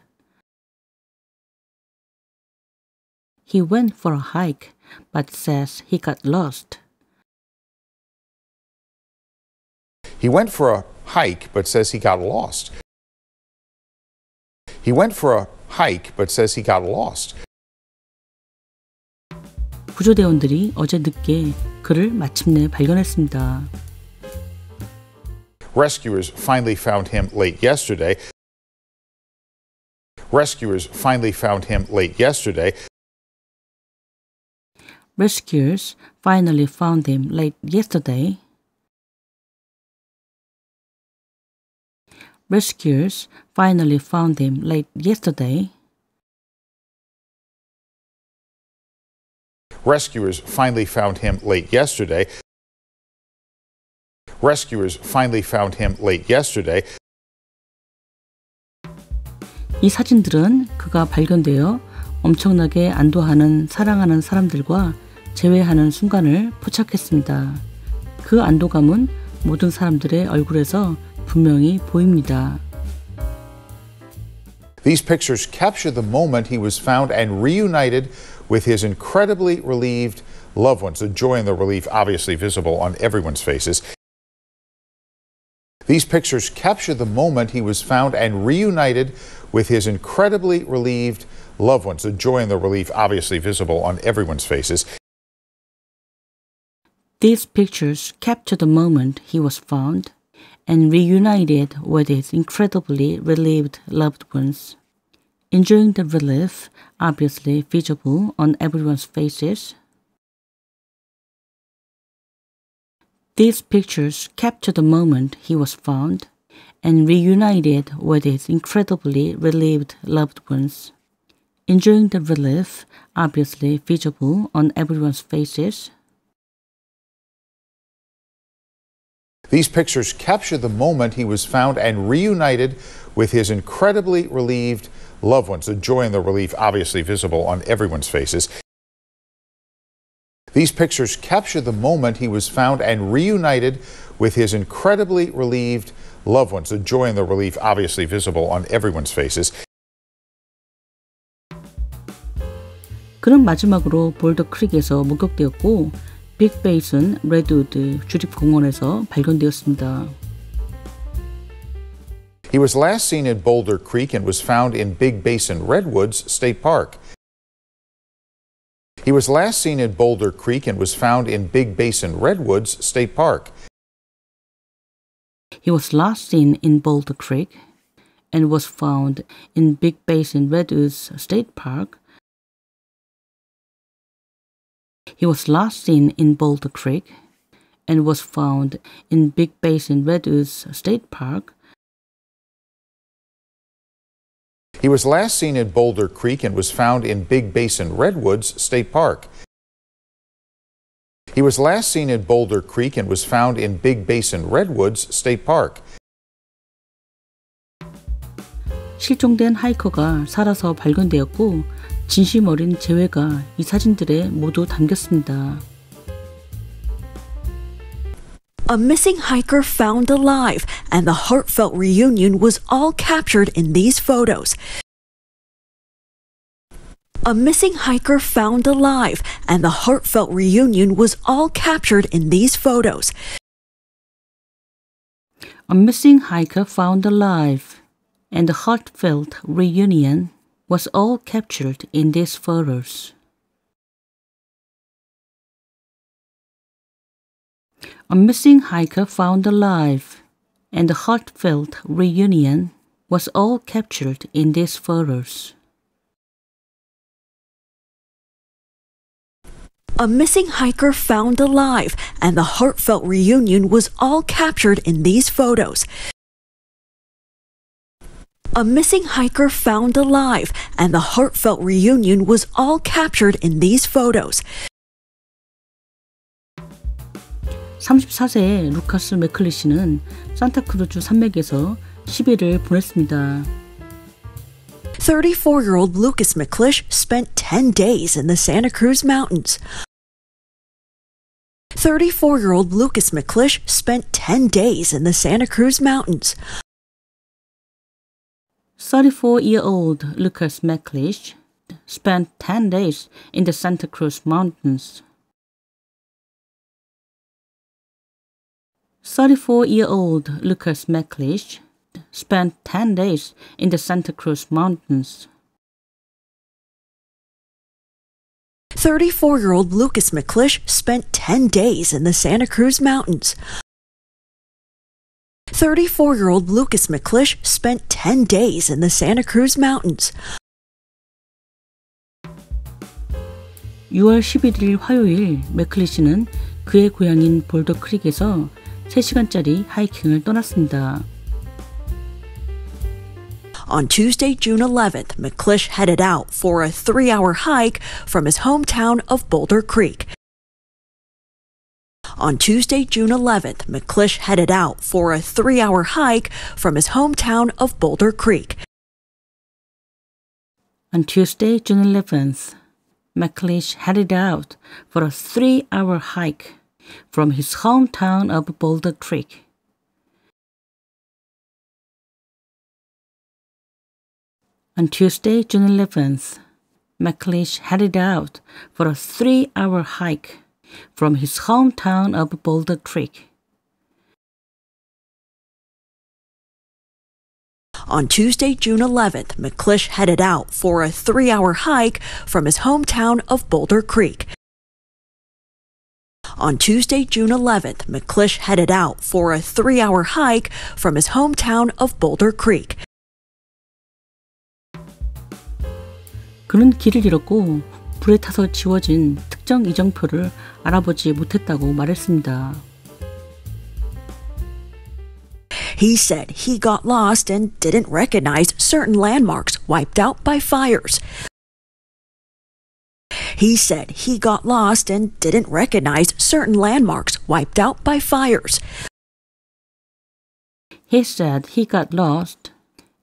He went for a hike but says he got lost. He went for a hike but says he got lost. He went for a hike but says he got lost. 구조대원들이 어제 늦게 그를 마침내 발견했습니다. Rescuers finally found him late yesterday. Rescuers finally found him late yesterday. Rescuers finally found him late yesterday. Rescuers finally found him late yesterday. Rescuers finally found him late yesterday. Rescuers finally found him late yesterday. 이 사진들은 그가 발견되어 엄청나게 안도하는 사랑하는 사람들과 재회하는 순간을 포착했습니다. 그 안도감은 모든 사람들의 얼굴에서 분명히 보입니다. These pictures capture the moment he was found and reunited with his incredibly relieved loved ones. The joy and the relief obviously visible on everyone's faces. These pictures capture the moment he was found and reunited with his incredibly relieved loved ones. The joy and the relief obviously visible on everyone's faces. These pictures capture the moment he was found and reunited with his incredibly relieved loved ones, enjoying the relief obviously visible on everyone's faces. These pictures capture the moment he was found and reunited with his incredibly relieved loved ones, enjoying the relief obviously visible on everyone's faces. These pictures capture the moment he was found and reunited with his incredibly relieved loved ones. The joy and the relief obviously visible on everyone's faces. These pictures capture the moment he was found and reunited with his incredibly relieved loved ones. The joy and the relief obviously visible on everyone's faces. 그는 마지막으로 볼더 크릭에서 목격되었고 빅 베이슨 레드우드 주립공원에서 발견되었습니다. He was last seen in Boulder Creek and was found in Big Basin Redwoods State Park. He was last seen in Boulder Creek and was found in Big Basin Redwoods State Park. He was last seen in Boulder Creek and was found in Big Basin Redwoods State Park. He was last seen in Boulder Creek and was found in Big Basin Redwoods State Park. He was last seen in Boulder Creek and was found in Big Basin Redwoods State Park. He was last seen in Boulder Creek and was found in Big Basin Redwoods State Park. 실종된 하이커가 살아서 발견되었고 진심 어린 재회가 이 사진들에 모두 담겼습니다. A missing hiker found alive, and the heartfelt reunion was all captured in these photos. A missing hiker found alive, and the heartfelt reunion was all captured in these photos. A missing hiker found alive, and the heartfelt reunion was all captured in these photos. A missing hiker found alive, and the heartfelt reunion was all captured in these photos. A missing hiker found alive, and the heartfelt reunion was all captured in these photos. A missing hiker found alive, and the heartfelt reunion was all captured in these photos. 34세의 루카스 맥클리시는 산타크루즈 산맥에서 10일을 보냈습니다. 34-year-old Lucas McClish spent 10 days in the Santa Cruz Mountains. 34-year-old Lucas McClish spent 10 days in the Santa Cruz Mountains. 34-year-old Lucas McClish spent 10 days in the Santa Cruz Mountains. 34-year-old Lucas McClish spent 10 days in the Santa Cruz Mountains. 34-year-old Lucas McClish spent 10 days in the Santa Cruz Mountains. 34-year-old Lucas McClish spent 10 days in the Santa Cruz Mountains. 6월 11일 화요일 맥클리시는 그의 고향인 볼더 크릭에서 3시간짜리 하이킹을 떠났습니다. On Tuesday, June 11th, McClish headed out for a 3-hour hike from his hometown of Boulder Creek. On Tuesday, June 11th, McClish headed out for a 3-hour hike from his hometown of Boulder Creek. On Tuesday, June 11th, McClish headed out for a 3-hour hike from his hometown of Boulder Creek. On Tuesday, June 11th, McClish headed out for a 3-hour hike from his hometown of Boulder Creek. On Tuesday, June 11th, McClish headed out for a 3-hour hike from his hometown of Boulder Creek. On Tuesday, June 11th, McClish headed out for a 3-hour hike from his hometown of Boulder Creek. 그는 길을 잃었고 불에 타서 지워진 특정 이정표를 알아보지 못했다고 말했습니다. He said he got lost and didn't recognize certain landmarks wiped out by fires. He said he got lost and didn't recognize certain landmarks wiped out by fires. He said he got lost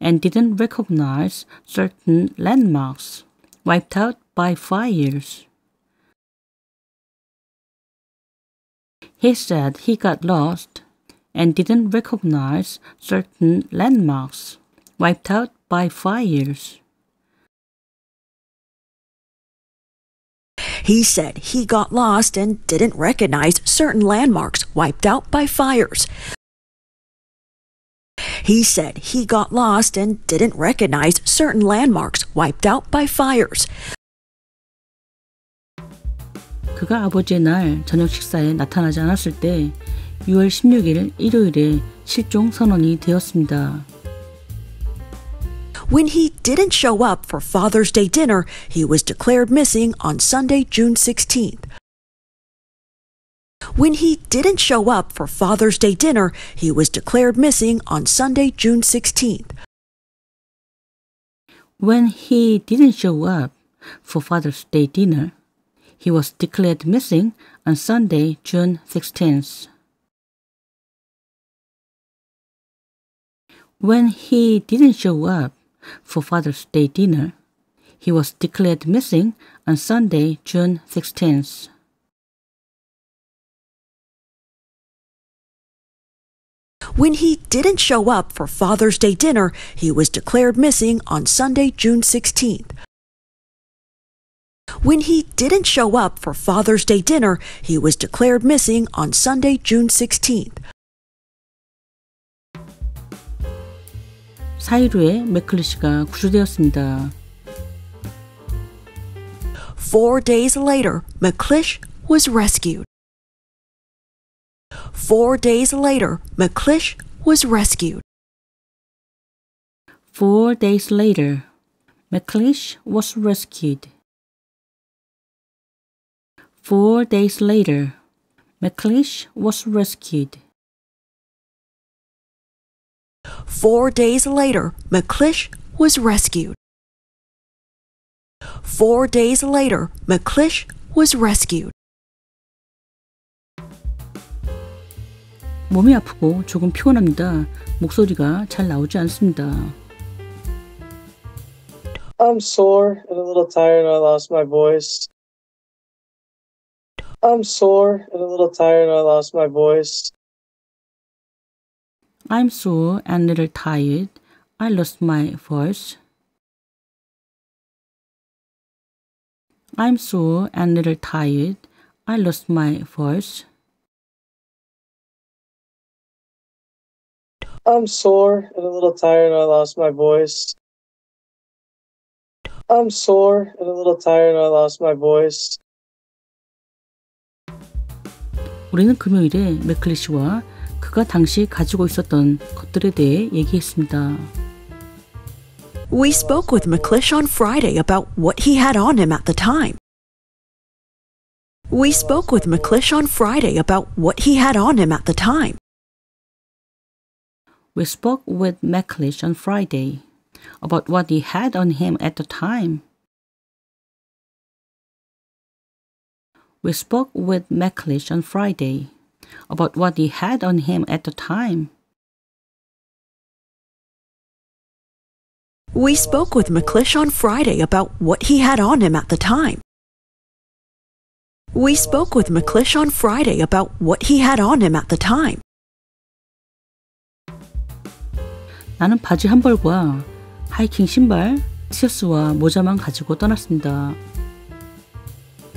and didn't recognize certain landmarks wiped out by fires. He said he got lost and didn't recognize certain landmarks wiped out by fires. He said he got lost and didn't recognize certain landmarks wiped out by fires. He said he got lost and didn't recognize certain landmarks wiped out by fires. 그가 아버지의 날 저녁 식사에 나타나지 않았을 때 6월 16일 일요일에 실종 선언이 되었습니다. When he didn't show up for Father's Day dinner, he was declared missing on Sunday, June 16th. When he didn't show up for Father's Day dinner, he was declared missing on Sunday, June 16th. When he didn't show up for Father's Day dinner, he was declared missing on Sunday, June 16th. When he didn't show up for Father's Day dinner, he was declared missing on Sunday, June 16th. When he didn't show up for Father's Day dinner, he was declared missing on Sunday, June 16th. When he didn't show up for Father's Day dinner, he was declared missing on Sunday, June 16th. 사일 후에 맥클리시가 구조되었습니다. 4 days later, McClish was rescued. 4 days later, McClish was rescued. 4 days later, McClish was rescued. 4 days later, McClish was rescued. 4 days later, McClish was rescued. 4 days later, McClish was rescued. 몸이 아프고 조금 피곤합니다. 목소리가 잘 나오지 않습니다. I'm sore and a little tired and I lost my voice. I'm sore and a little tired and I lost my voice. I'm sore and a little tired. I lost my voice. I'm sore and a little tired. I lost my voice. I'm sore and a little tired and I lost my voice. I'm sore and a little tired and I lost my voice. 우리는 금요일에 맥클리시와 그가 당시 가지고 있었던 것들에 대해 얘기했습니다. We spoke with McClish on Friday about what he had on him at the time. We spoke with McClish on Friday about what he had on him at the time. We spoke with McClish on Friday about what he had on him at the time. We spoke with McClish on Friday about what he had on him at the time. We spoke with McClish on Friday about what he had on him at the time. We spoke with McClish on Friday about what he had on him at the time. 나는 바지 한 벌과 하이킹 신발, 티셔츠와 모자만 가지고 떠났습니다.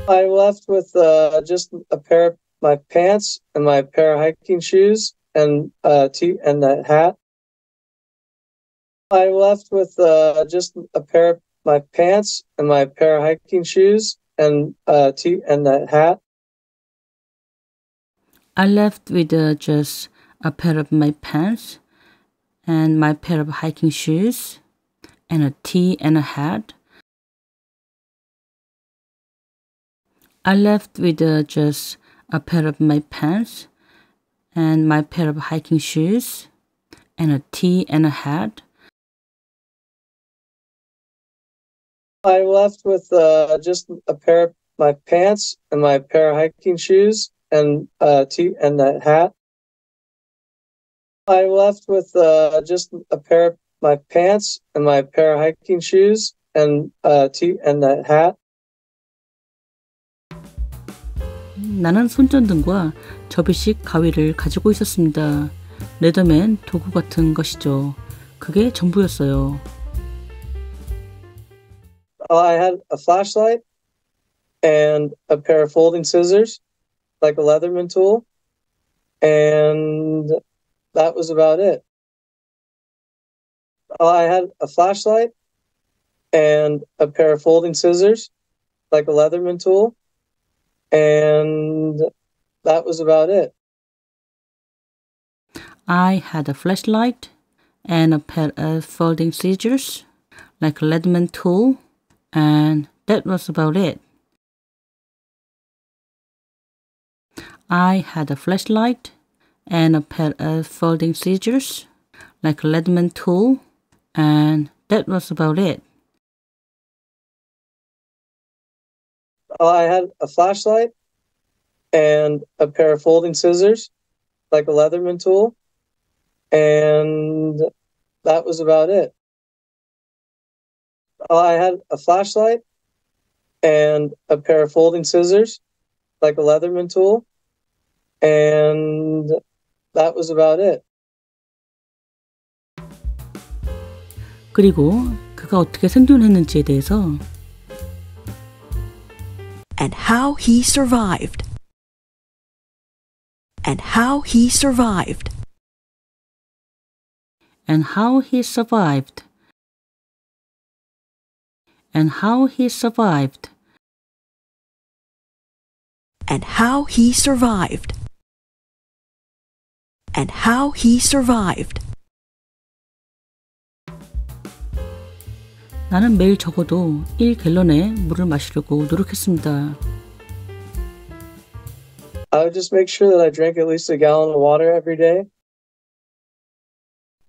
I left with just a pair of my pants and my pair of hiking shoes and and that hat. I left with just a pair of my pants and my pair of hiking shoes and and that hat. I left with just a pair of my pants and my pair of hiking shoes and a tee and a hat. I left with just a pair of my pants and my pair of hiking shoes and a tee and a hat. I left with just a pair of my pants and my pair of hiking shoes and and that hat. I left with just a pair of my pants and my pair of hiking shoes and and that hat. 나는 손전등과 접이식 가위를 가지고 있었습니다. 레더맨 도구 같은 것이죠. 그게 전부였어요. I had a flashlight and a pair of folding scissors, like a Leatherman tool, and that was about it. I had a flashlight and a pair of folding scissors, like a Leatherman tool, and that was about it. I had a flashlight and a pair of folding scissors like a Leatherman tool, and that was about it. I had a flashlight and a pair of folding scissors, like a Leatherman tool, and that was about it. I had a flashlight and a pair of folding scissors, like a Leatherman tool, and that was about it. I had a flashlight and a pair of folding scissors, like a Leatherman tool, and that was about it. 그리고 그가 어떻게 생존했는지에 대해서 And how he survived. And how he survived. and how he survived. And how he survived. And how he survived. And how he survived. 나는 매일 적어도 1갤런의 물을 마시려고 노력했습니다. I would just make sure that I drank at least a gallon of water every day.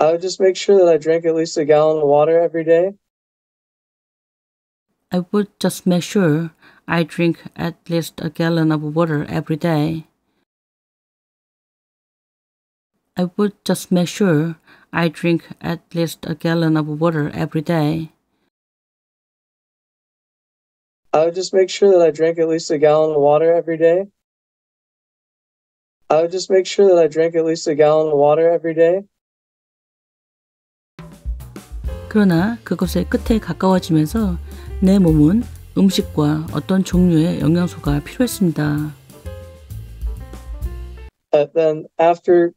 I would just make sure that I drank at least a gallon of water every day. I would just make sure I drink at least a gallon of water every day. I would just make sure I drink at least a gallon of water every day. I would just make sure that I drank at least a gallon of water every day. I would just make sure that I drank at least a gallon of water every day. 그러나 그것의 끝에 가까워지면서 내 몸은 음식과 어떤 종류의 영양소가 필요했습니다. Then after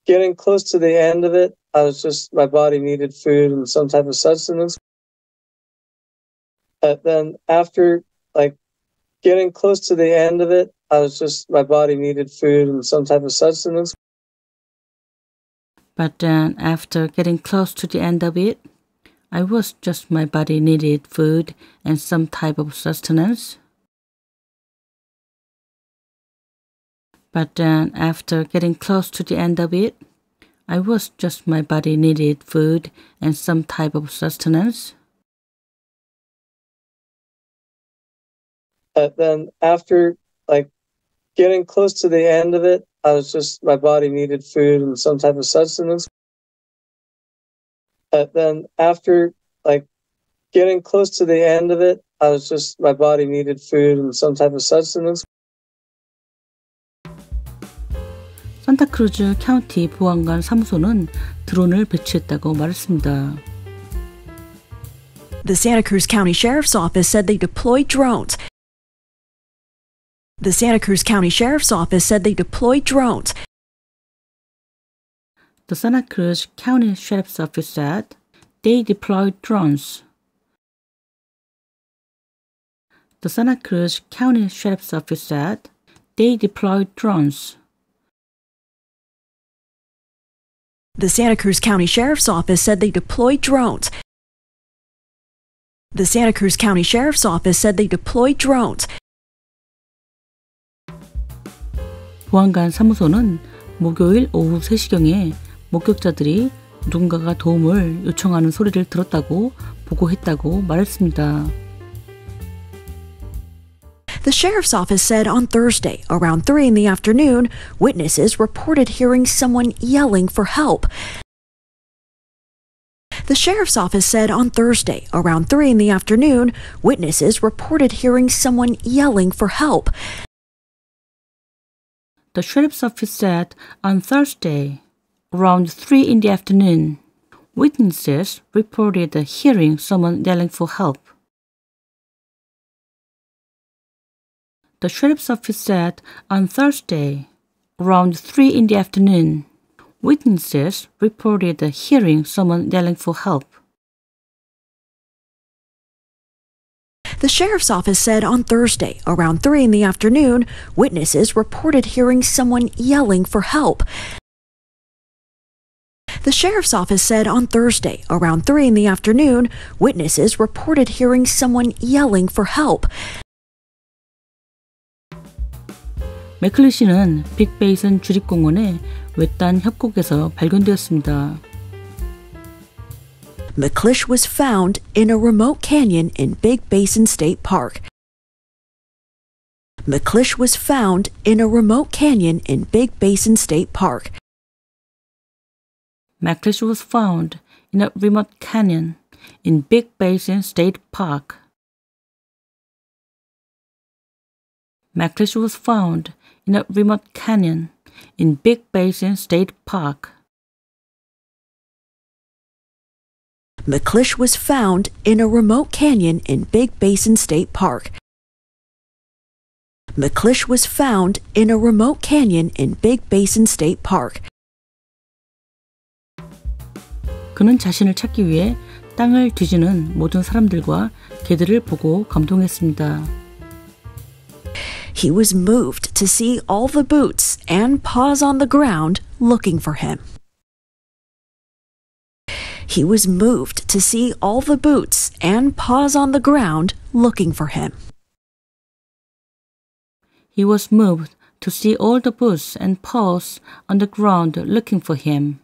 getting close to the end of it, my body needed food and some type of sustenance. Then after getting close to the end of it, my body needed food and some type of sustenance. But then after getting close to the end of it, I was just my body needed food and some type of sustenance. But then after getting close to the end of it, I was just my body needed food and some type of sustenance. Then after getting close to the end of it, my body needed food and some type of sustenance. Then after getting close to the end of it, my body needed food and some type of sustenance. 산타크루즈 카운티 보안관 사무소는 드론을 배치했다고 말했습니다. The Santa Cruz County Sheriff's Office said they deployed drones. The Santa Cruz County Sheriff's Office said they deployed drones. The Santa Cruz County Sheriff's Office said they deployed drones. The Santa Cruz County Sheriff's Office said they deployed drones. The Santa Cruz County Sheriff's Office said they deployed drones. The Santa Cruz County Sheriff's Office said they deployed drones. 보안관 사무소는 목요일 오후 3시경에 목격자들이 누군가가 도움을 요청하는 소리를 들었다고 보고했다고 말했습니다. The sheriff's office said on Thursday, around 3 in the afternoon, witnesses reported hearing someone yelling for help. The sheriff's office said on Thursday, around 3 in the afternoon, witnesses reported hearing someone yelling for help. The sheriff's office said on Thursday, around 3 in the afternoon, witnesses reported hearing someone yelling for help. The sheriff's office said on Thursday, around 3 in the afternoon, witnesses reported hearing someone yelling for help. The sheriff's office said on Thursday, around 3 in the afternoon, witnesses reported hearing someone yelling for help. The sheriff's office said on Thursday, around 3 in the afternoon, witnesses reported hearing someone yelling for help. 맥클리시는 빅베이슨 주립공원의 외딴 협곡에서 발견되었습니다. McClish was found in a remote canyon in Big Basin State Park. McClish was found in a remote canyon in Big Basin State Park. McClish was found in a remote canyon in Big Basin State Park. McClish was found in a remote canyon in Big Basin State Park. McClish was found in a remote canyon in Big Basin State Park. McClish was found in a remote canyon in Big Basin State Park. 그는 자신을 찾기 위해 땅을 뒤지는 모든 사람들과 개들을 보고 감동했습니다. He was moved to see all the boots and paws on the ground looking for him. He was moved to see all the boots and paws on the ground looking for him. He was moved to see all the boots and paws on the ground looking for him.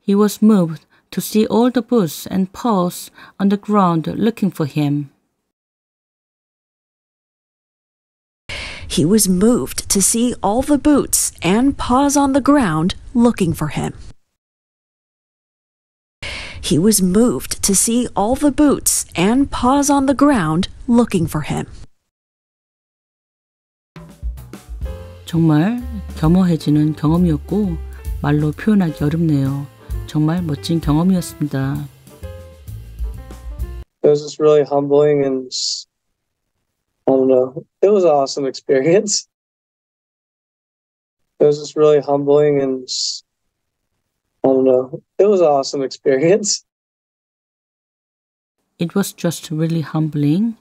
He was moved to see all the boots and paws on the ground looking for him. He was moved to see all the boots and paws on the ground looking for him. He was moved to see all the boots and paws on the ground looking for him. 정말 겸허해지는 경험이었고 말로 표현하기 어렵네요. 정말 멋진 경험이었습니다. It was just really humbling and I don't know. It was an awesome experience. It was just really humbling and I don't know. It was an awesome experience. It was just really humbling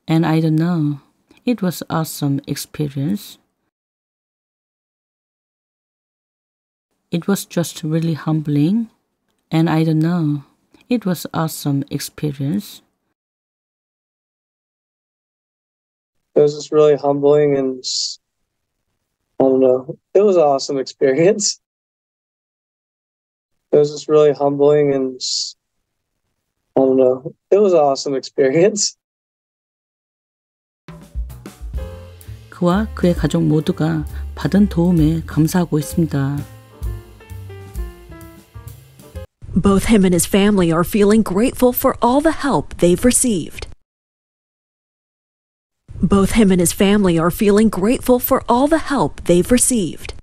and I don't know. It was an awesome experience. It was just really humbling and I don't know. It was an awesome experience. It was just really humbling and I don't know. It was an awesome experience. It was just really humbling and I don't know. It was an awesome experience. 그와 그의 가족 모두가 받은 도움에 감사하고 있습니다. Both him and his family are feeling grateful for all the help they've received. Both him and his family are feeling grateful for all the help they've received.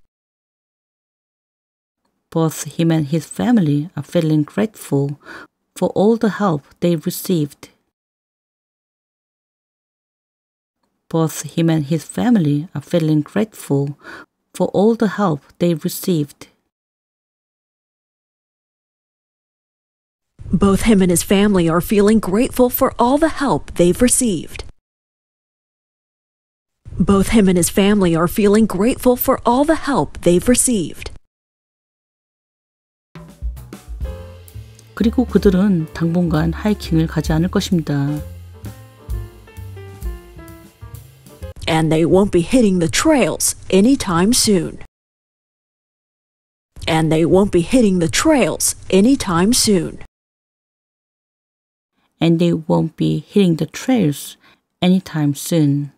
Both him and his family are feeling grateful for all the help they've received. Both him and his family are feeling grateful for all the help they've received. Both him and his family are feeling grateful for all the help they've received. Both him and his family are feeling grateful for all the help they've received. 그리고 그들은 당분간 하이킹을 가지 않을 것입니다. And they won't be hitting the trails anytime soon. And they won't be hitting the trails anytime soon. And they won't be hitting the trails anytime soon.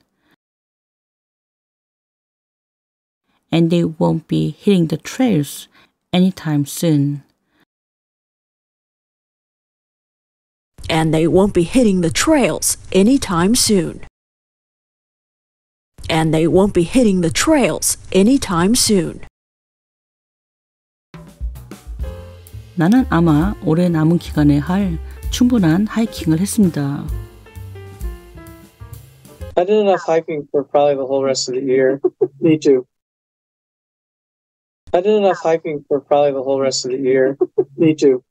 And they won't be hitting the trails anytime soon. And they won't be hitting the trails anytime soon. And they won't be hitting the trails anytime soon. 나는 아마 올해 남은 기간에 할 충분한 하이킹을 했습니다. I did enough hiking for probably the whole rest of the year. Me too. I did enough hiking for probably the whole rest of the year. Me too.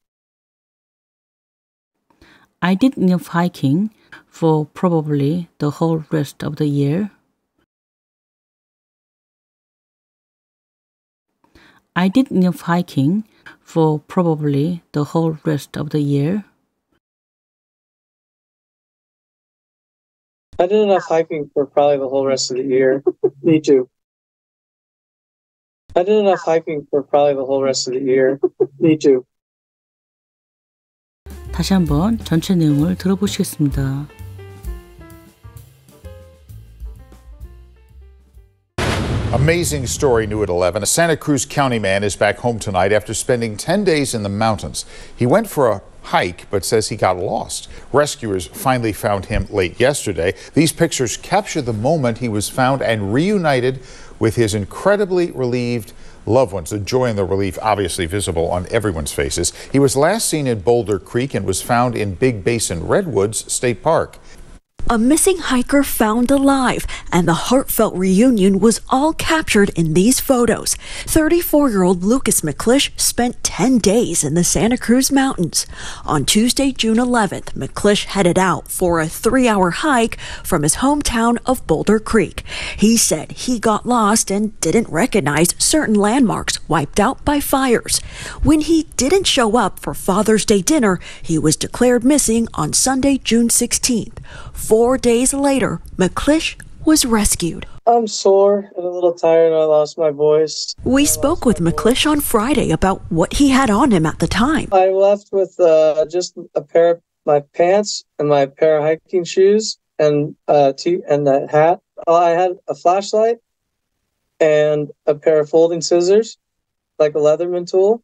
I did enough hiking for probably the whole rest of the year. I did enough hiking for probably the whole rest of the year. I did enough hiking for probably the whole rest of the year. Me too. I did enough hiking for probably the whole rest of the year. Me too. 다시 한번 전체 내용을 들어보시겠습니다. Amazing story new at 11. A Santa Cruz County man is back home tonight after spending 10 days in the mountains. He went for a hike but says he got lost. Rescuers finally found him late yesterday. These pictures capture the moment he was found and reunited with his incredibly relieved loved ones. The joy and the relief obviously visible on everyone's faces. He was last seen in Boulder Creek and was found in Big Basin Redwoods State Park. A missing hiker found alive, and the heartfelt reunion was all captured in these photos. 34-year-old Lucas McClish spent 10 days in the Santa Cruz Mountains. On Tuesday, June 11th, McClish headed out for a 3-hour hike from his hometown of Boulder Creek. He said he got lost and didn't recognize certain landmarks wiped out by fires. When he didn't show up for Father's Day dinner, he was declared missing on Sunday, June 16th. 4 days later, McClish was rescued. I'm sore and a little tired. I lost my voice. We spoke with McClish on Friday about what he had on him at the time. I left with just a pair of my pants and my pair of hiking shoes and that hat. I had a flashlight and a pair of folding scissors, like a Leatherman tool,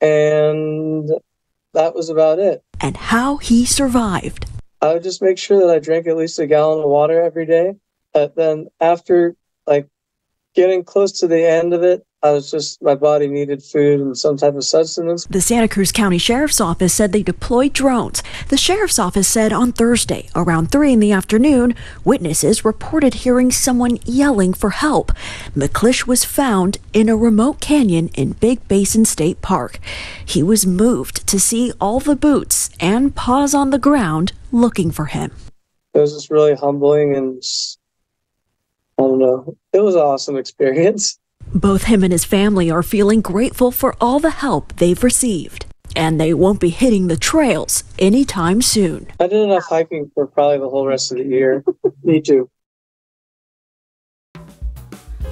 and that was about it. And how he survived. I would just make sure that I drank at least a gallon of water every day. Then after getting close to the end of it, my body needed food and some type of sustenance. The Santa Cruz County Sheriff's Office said they deployed drones. The Sheriff's Office said on Thursday, around 3 in the afternoon, witnesses reported hearing someone yelling for help. McClish was found in a remote canyon in Big Basin State Park. He was moved to see all the boots and paws on the ground looking for him. It was just really humbling and I don't know. It was an awesome experience. Both him and his family are feeling grateful for all the help they've received. And they won't be hitting the trails anytime soon. I did enough hiking for probably the whole rest of the year. Me too.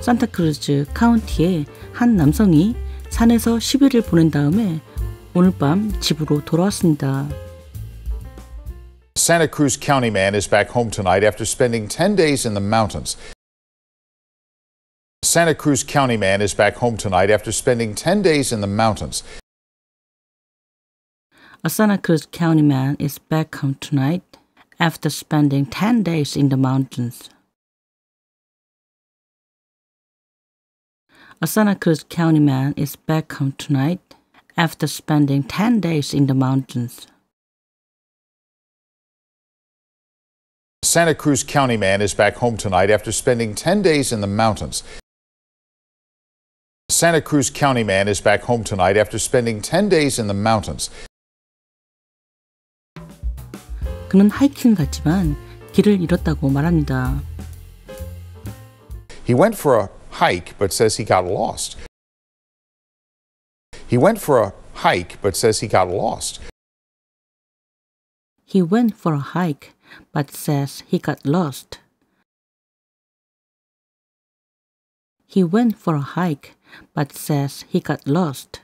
산타크루즈 카운티의 한 남성이 산에서 10일을 보낸 다음에 오늘 밤 집으로 돌아왔습니다. Santa Cruz County man is back home tonight after spending 10 days in the mountains. Santa Cruz County man is back home tonight after spending 10 days in the mountains. A Santa Cruz County man is back home tonight after spending 10 days in the mountains. A Santa Cruz County man is back home tonight after spending 10 days in the mountains. Santa Cruz County man is back home tonight after spending 10 days in the mountains. Santa Cruz County man is back home tonight after spending 10 days in the mountains. 그는 하이킹 갔지만 길을 잃었다고 말합니다. He went for a hike but says he got lost. He went for a hike but says he got lost. He went for a hike but says he got lost. He went for a hike but says he got lost.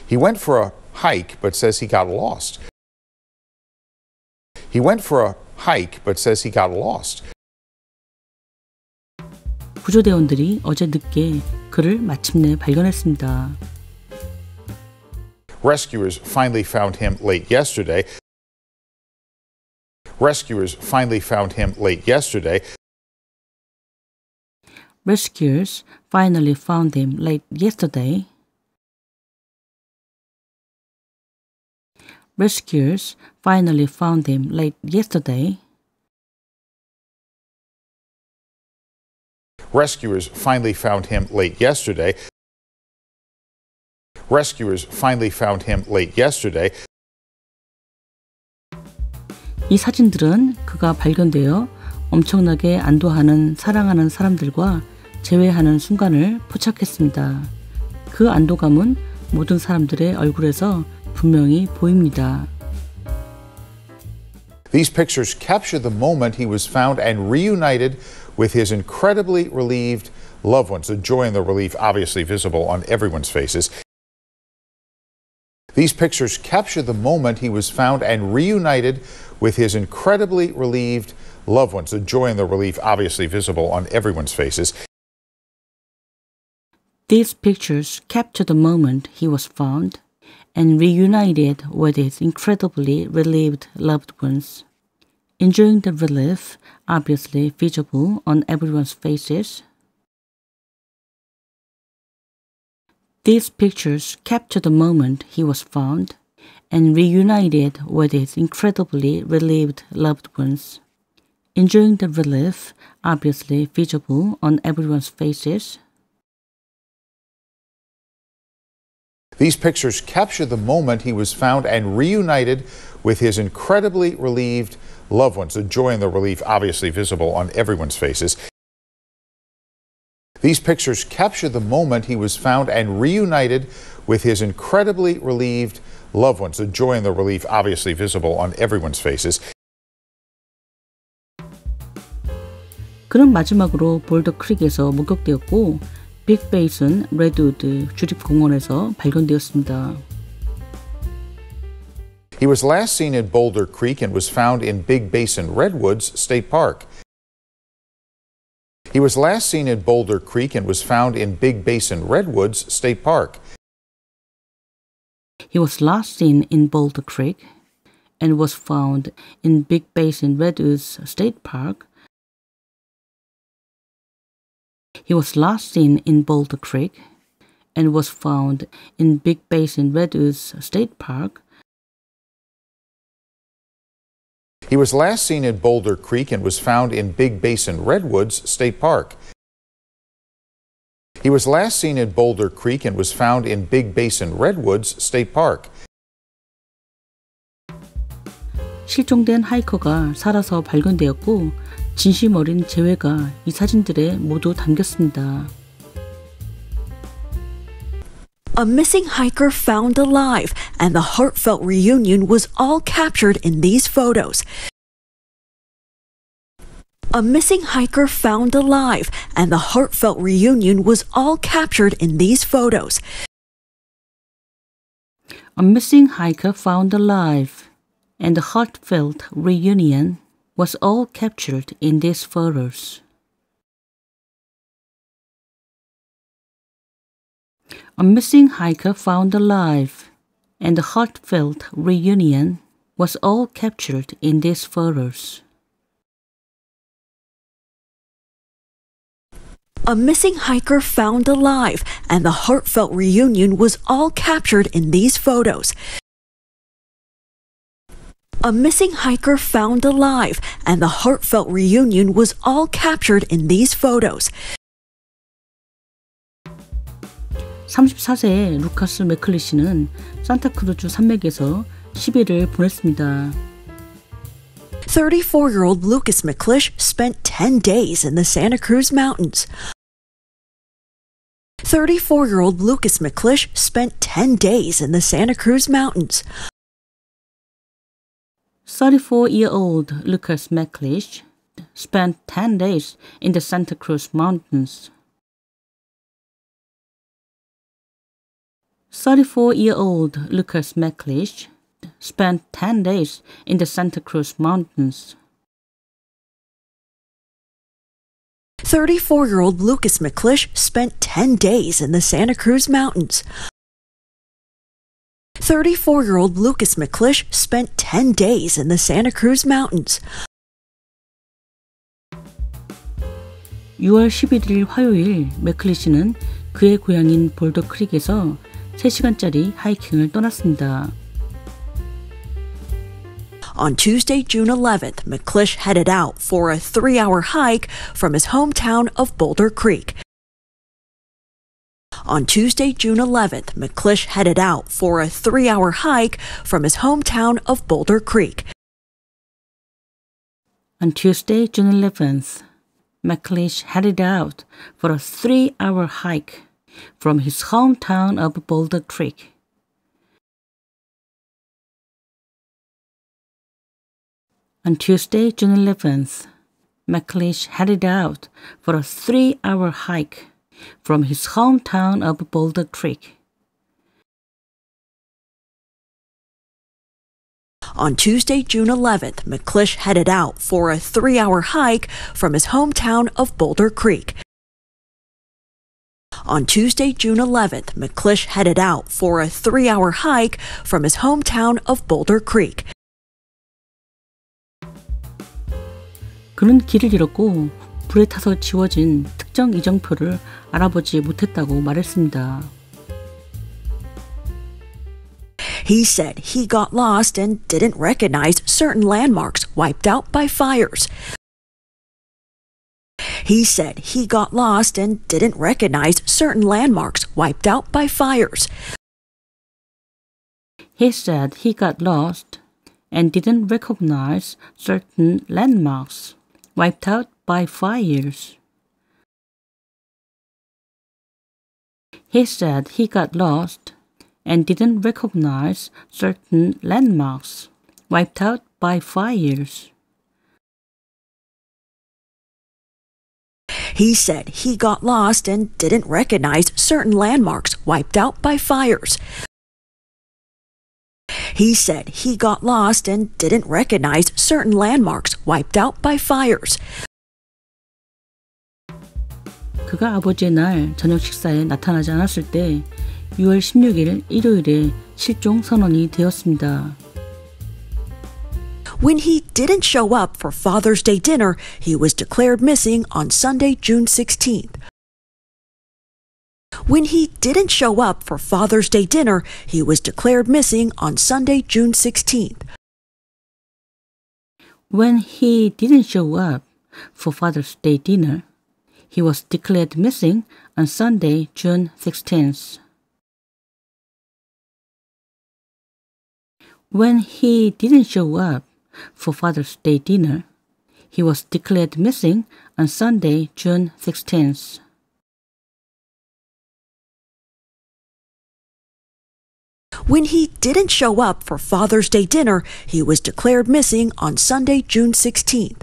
He went for a hike but says he got lost. He went for a hike but says he got lost. 구조대원들이 어제 늦게 그를 마침내 발견했습니다. Rescuers finally found him late yesterday. Rescuers finally found him late yesterday. Rescuers finally found him late yesterday. Rescuers finally found him late yesterday. Rescuers finally found him late yesterday. Rescuers finally found him late yesterday. 이 사진들은 그가 발견되어 엄청나게 안도하는 사랑하는 사람들과 재회하는 순간을 포착했습니다. 그 안도감은 모든 사람들의 얼굴에서 분명히 보입니다. These pictures capture the moment he was found and reunited with his incredibly relieved loved ones, the joy and the relief obviously visible on everyone's faces. These pictures capture the moment he was found and reunited with his incredibly relieved loved ones, the joy and the relief obviously visible on everyone's faces. These pictures capture the moment he was found and reunited with his incredibly relieved loved ones, enjoying the relief obviously visible on everyone's faces. These pictures capture the moment he was found and reunited with his incredibly relieved loved ones, enjoying the relief obviously visible on everyone's faces. These pictures capture the moment he was found and reunited with his incredibly relieved loved ones, the joy and the relief obviously visible on everyone's faces. These pictures capture the moment he was found and reunited with his incredibly relieved loved ones, the joy and the relief obviously visible on everyone's faces. 그는 마지막으로 볼더 크릭에서 목격되었고 빅 베이슨 레드우드 주립공원에서 발견되었습니다. He was last seen in Boulder Creek and was found in Big Basin Redwoods State Park. He was last seen in Boulder Creek and was found in Big Basin Redwoods State Park. He was last seen in Boulder Creek and was found in Big Basin Redwoods State Park. He was last seen in Boulder Creek and was found in Big Basin Redwoods State Park. He was last seen in Boulder Creek and was found in Big Basin Redwoods State Park. He was last seen in Boulder Creek and was found in Big Basin Redwoods State Park. 실종된 하이커가 살아서 발견되었고 진심 어린 재회가 이 사진들에 모두 담겼습니다. A missing hiker found alive, and the heartfelt reunion was all captured in these photos. A missing hiker found alive, and the heartfelt reunion was all captured in these photos. A missing hiker found alive, and the heartfelt reunion was all captured in these photos. A missing hiker found alive, and the heartfelt reunion was all captured in these photos. A missing hiker found alive, and the heartfelt reunion was all captured in these photos. A missing hiker found alive, and the heartfelt reunion was all captured in these photos. 34세의 루카스 맥클리시는 산타크루즈 산맥에서 10일을 보냈습니다. 34-year-old Lucas McClish spent 10 days in the Santa Cruz Mountains. 34-year-old Lucas McClish spent 10 days in the Santa Cruz Mountains. 34-year-old Lucas McClish spent 10 days in the Santa Cruz Mountains. 34-year-old Lucas McClish spent 10 days in the Santa Cruz Mountains. 34-year-old Lucas McClish spent 10 days in the Santa Cruz Mountains. 34-year-old Lucas McClish spent 10 days in the Santa Cruz Mountains. 6월 11일 화요일 맥클리시는 그의 고향인 볼더 크릭에서 3시간짜리 하이킹을 떠났습니다. On Tuesday, June 11th, McClish headed out for a 3-hour hike from his hometown of Boulder Creek. On Tuesday, June 11th, McClish headed out for a 3-hour hike from his hometown of Boulder Creek. On Tuesday, June 11th, McLeish headed out for a 3-hour hike from his hometown of Boulder Creek. On Tuesday, June 11th, McLeish headed out for a 3-hour hike from his hometown of Boulder Creek. On Tuesday, June 11th, McLeish headed out for a 3-hour hike from his hometown of Boulder Creek. On Tuesday, June 11th, McLeish headed out for a 3-hour hike from his hometown of Boulder Creek. 그는 길을 잃었고 불에 타서 지워진 특정 이정표를 알아보지 못했다고 말했습니다. He said he got lost and didn't recognize certain landmarks wiped out by fires. He said he got lost and didn't recognize certain landmarks wiped out by fires. He said he got lost and didn't recognize certain landmarks wiped out by fires. He said he got lost and didn't recognize certain landmarks wiped out by fires. He said he got lost and didn't recognize certain landmarks wiped out by fires. He said he got lost and didn't recognize certain landmarks wiped out by fires. 그가 아버지의 날 저녁 식사에 나타나지 않았을 때 6월 16일 일요일에 실종 선언이 되었습니다. When he didn't show up for Father's Day dinner, he was declared missing on Sunday, June 16th. When he didn't show up for Father's Day dinner, he was declared missing on Sunday, June 16th. When he didn't show up for Father's Day dinner, he was declared missing on Sunday, June 16th. When he didn't show up for Father's Day dinner, he was declared missing on Sunday, June 16th. When he didn't show up for Father's Day dinner, he was declared missing on Sunday, June 16th.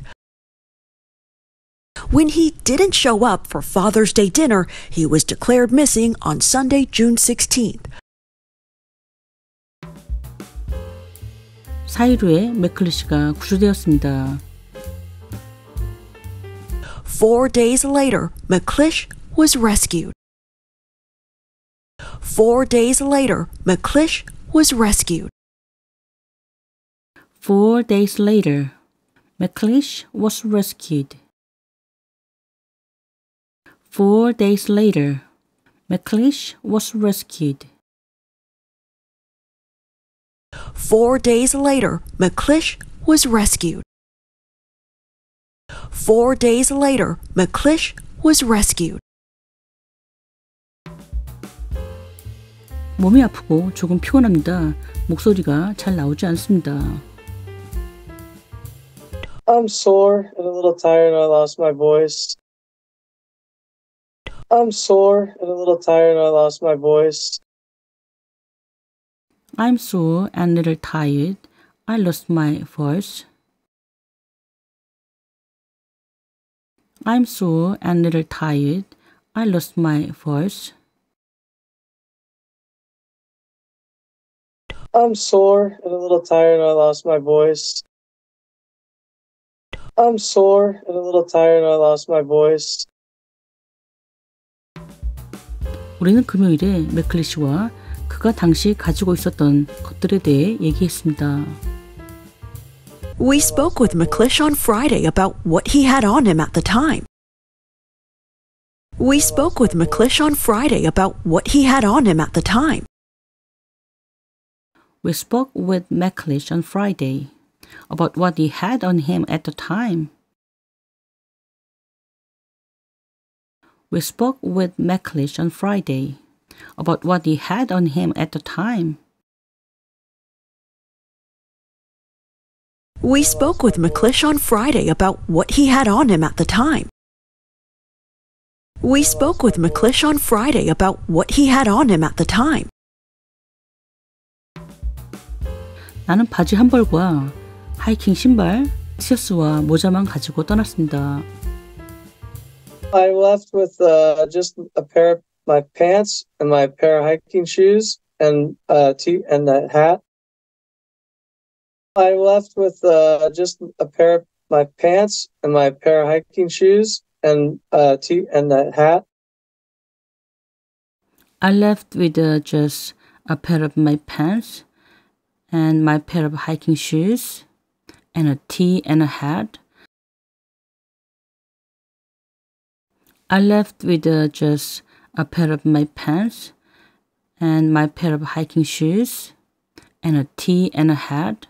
When he didn't show up for Father's Day dinner, he was declared missing on Sunday, June 16th. 4일 후에 맥클리시가 구조되었습니다. 4 days later, McLeish was rescued. 4 days later, McLeish was rescued. 4 days later, McLeish was rescued. 4 days later, McLeish was rescued. 4 days later, McLeish was rescued. 4 days later, McLeish was rescued. 몸이 아프고 조금 피곤합니다. 목소리가 잘 나오지 않습니다. I'm sore and a little tired and I lost my voice. I'm sore and a little tired and I lost my voice. I'm sore and a little tired. I lost my voice. I'm sore and a little tired. I lost my voice. I'm sore and a little tired and I lost my voice. I'm sore and a little tired and I lost my voice. 우리는 금요일에 맥클리시와 그가 당시 가지고 있었던 것들에 대해 얘기했습니다. We spoke with McLeish on Friday about what he had on him at the time. We spoke with McLeish on Friday about what he had on him at the time. We spoke with McLeish on Friday about what he had on him at the time. We spoke with McLeish on Friday about what he had on him at the time. We spoke with McLeish on Friday about what he had on him at the time. We spoke with McClish on Friday about what he had on him at the time. 나는 바지 한 벌과 하이킹 신발, 티셔츠와 모자만 가지고 떠났습니다. I left with just a pair of my pants and my pair of hiking shoes and and that hat. I left with just a pair of my pants and my pair of hiking shoes and and that hat. I left with just a pair of my pants and my pair of hiking shoes and a tee and a hat. I left with just a pair of my pants and my pair of hiking shoes and a tee and a hat.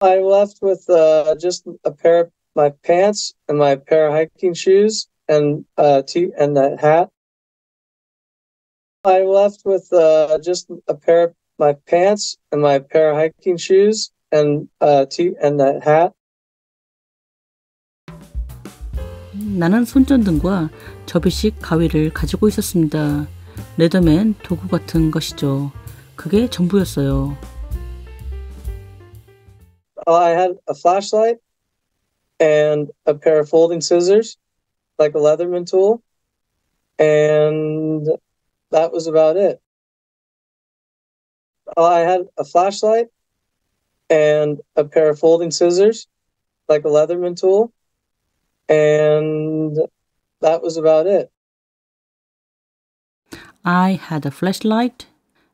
I left with just a pair of my pants and my pair of hiking shoes and and that hat. I left with just a pair of my pants and my pair of hiking shoes and and that hat. 나는 손전등과 접이식 가위를 가지고 있었습니다. 레더맨 도구 같은 것이죠. 그게 전부였어요. I had a flashlight and a pair of folding scissors, like a Leatherman tool, and that was about it. I had a flashlight and a pair of folding scissors, like a Leatherman tool, and that was about it. I had a flashlight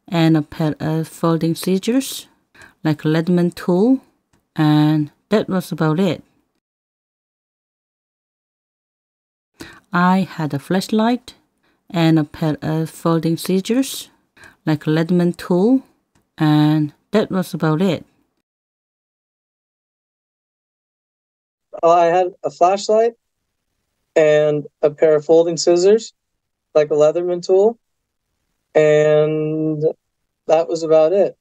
and a pair of folding scissors, like a Leatherman tool, and that was about it. I had a flashlight and a pair of folding scissors, like a Leatherman tool, and that was about it. I had a flashlight and a pair of folding scissors, like a Leatherman tool, and that was about it.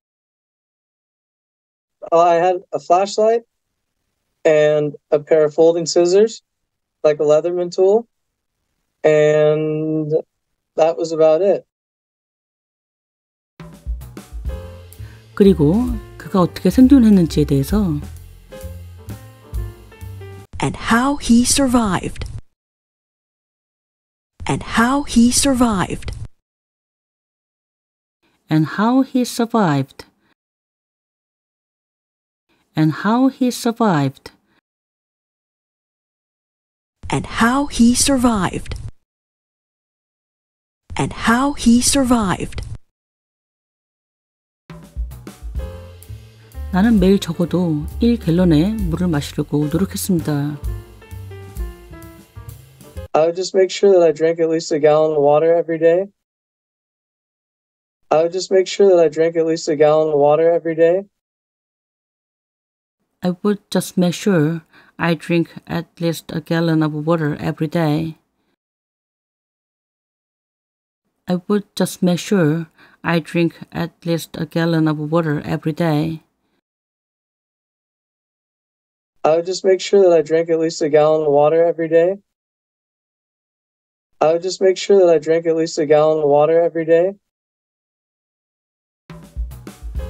I had a flashlight and a pair of folding scissors, like a Leatherman tool, and that was about it. 그리고 그가 어떻게 생존했는지에 대해서 And how he survived. And how he survived. and how he survived. And how he survived. And how he survived. And how he survived. 나는 매일 적어도 1갤런의 물을 마시려고 노력했습니다. I would just make sure that I drank at least a gallon of water every day. I would just make sure that I drank at least a gallon of water every day. I would just make sure I drink at least a gallon of water every day. I would just make sure I drink at least a gallon of water every day. I would just make sure that I drank at least a gallon of water every day. I would just make sure that I drank at least a gallon of water every day.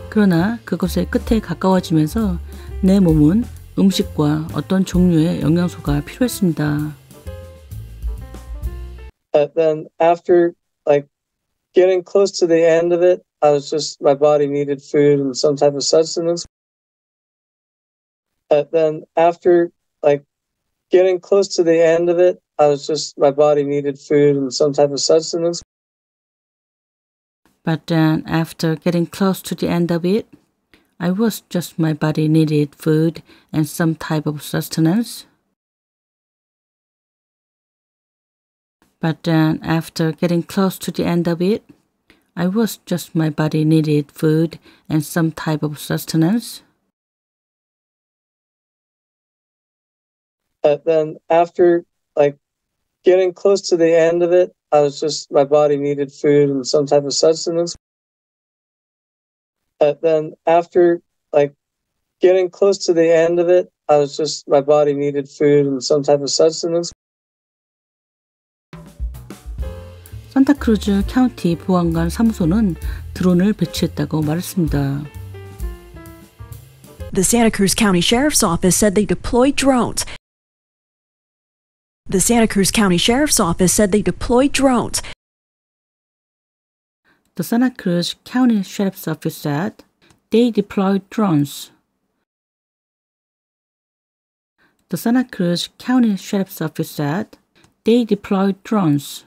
그러나 그것의 끝에 가까워지면서 내 몸은 음식과 어떤 종류의 영양소가 필요했습니다. Then after getting close to the end of it, my body needed food and some type of sustenance. Then after getting close to the end of it, my body needed food and some type of sustenance. But then after getting close to the end of it, I was just my body needed food and some type of sustenance. But then after getting close to the end of it, I was just my body needed food and some type of sustenance. Then after getting close to the end of it, my body needed food and some type of sustenance. Then after getting close to the end of it, my body needed food and some type of sustenance. 산타크루즈 카운티 보안관 사무소는 드론을 배치했다고 말했습니다. The Santa Cruz County Sheriff's Office said they deployed drones. The Santa Cruz County Sheriff's Office said they deployed drones. The Santa Cruz County Sheriff's Office said they deployed drones. The Santa Cruz County Sheriff's Office said they deployed drones.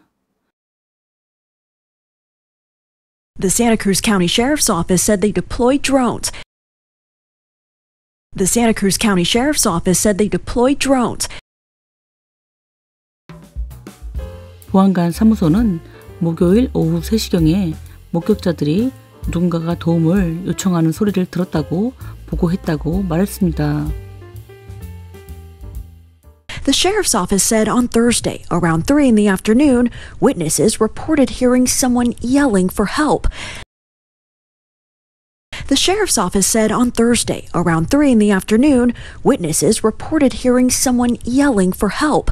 The Santa Cruz County Sheriff's Office said they deployed drones. The Santa Cruz County Sheriff's Office said they deployed drones. 보안관 사무소는 목요일 오후 3시경에 목격자들이 누군가가 도움을 요청하는 소리를 들었다고 보고했다고 말했습니다. The sheriff's office said on Thursday, around 3 in the afternoon, witnesses reported hearing someone yelling for help. The sheriff's office said on Thursday, around 3 in the afternoon, witnesses reported hearing someone yelling for help.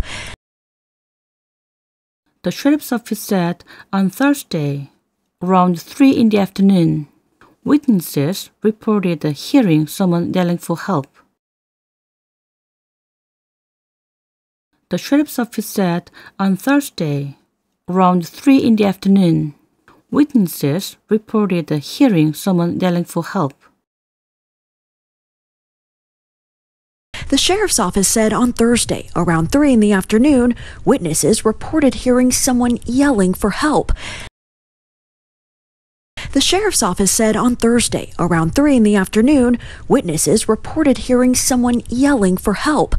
The sheriff's office said on Thursday, around 3 in the afternoon, witnesses reported hearing someone yelling for help. The sheriff's office said on Thursday, around 3 in the afternoon, witnesses reported hearing someone yelling for help. The sheriff's office said on Thursday, around 3 in the afternoon, witnesses reported hearing someone yelling for help. The sheriff's office said on Thursday, around 3 in the afternoon, witnesses reported hearing someone yelling for help.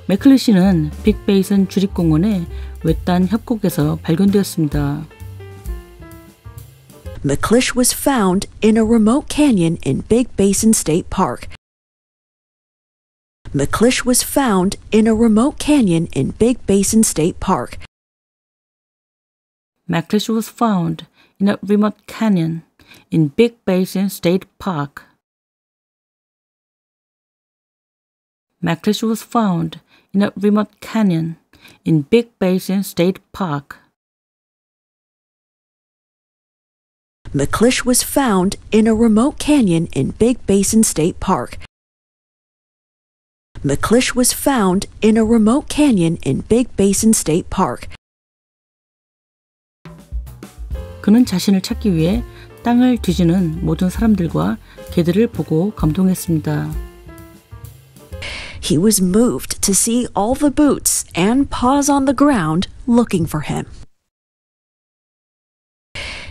맥클리시는 빅베이슨 주립공원의 외딴 협곡에서 발견되었습니다. McClish was found in a remote canyon in Big Basin State Park. McClish was found in a remote canyon in Big Basin State Park. McClish was found in a remote canyon in Big Basin State Park. McClish was found in a remote canyon in Big Basin State Park. McClish was found in a remote canyon in Big Basin State Park. McClish was found in a remote canyon in Big Basin State Park. 그는 자신을 찾기 위해 땅을 뒤지는 모든 사람들과 개들을 보고 감동했습니다. He was moved to see all the boots and paws on the ground looking for him.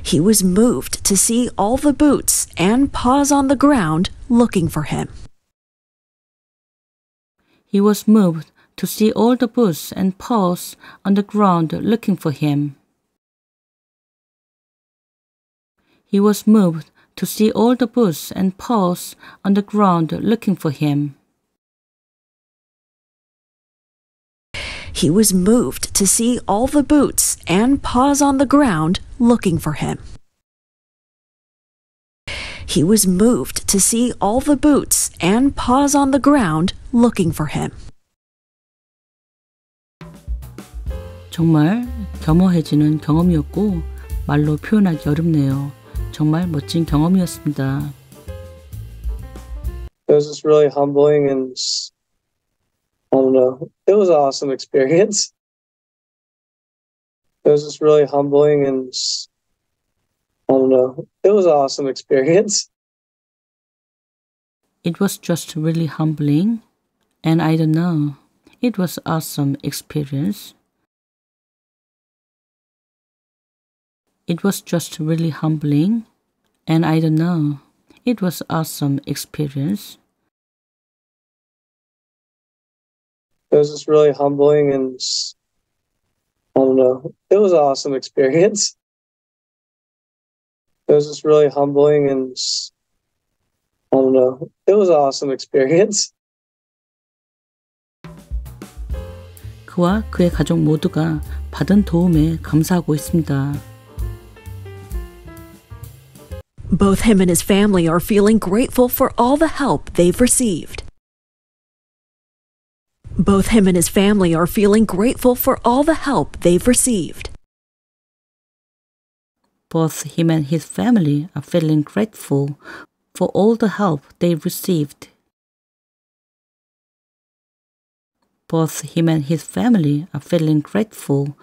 He was moved to see all the boots and paws on the ground looking for him. He was moved to see all the boots and paws on the ground looking for him. He was moved to see all the boots and paws on the ground looking for him. He was moved to see all the boots and paws on the ground looking for him. He was moved to see all the boots and paws on the ground looking for him. 정말 겸허해지는 경험이었고 말로 표현하기 어렵네요. 정말 멋진 경험이었습니다. It was just really humbling and I don't know. It was an awesome experience. It was just really humbling and I don't know. It was an awesome experience. It was just really humbling and I don't know. It was an awesome experience. It was just really humbling and I don't know. It was an awesome experience. It was just really humbling and I don't know. It was an awesome experience. It was just really humbling and I don't know. It was an awesome experience. 그와 그의 가족 모두가 받은 도움에 감사하고 있습니다. Both him and his family are feeling grateful for all the help they've received. Both him and his family are feeling grateful for all the help they've received. Both him and his family are feeling grateful for all the help they've received. Both him and his family are feeling grateful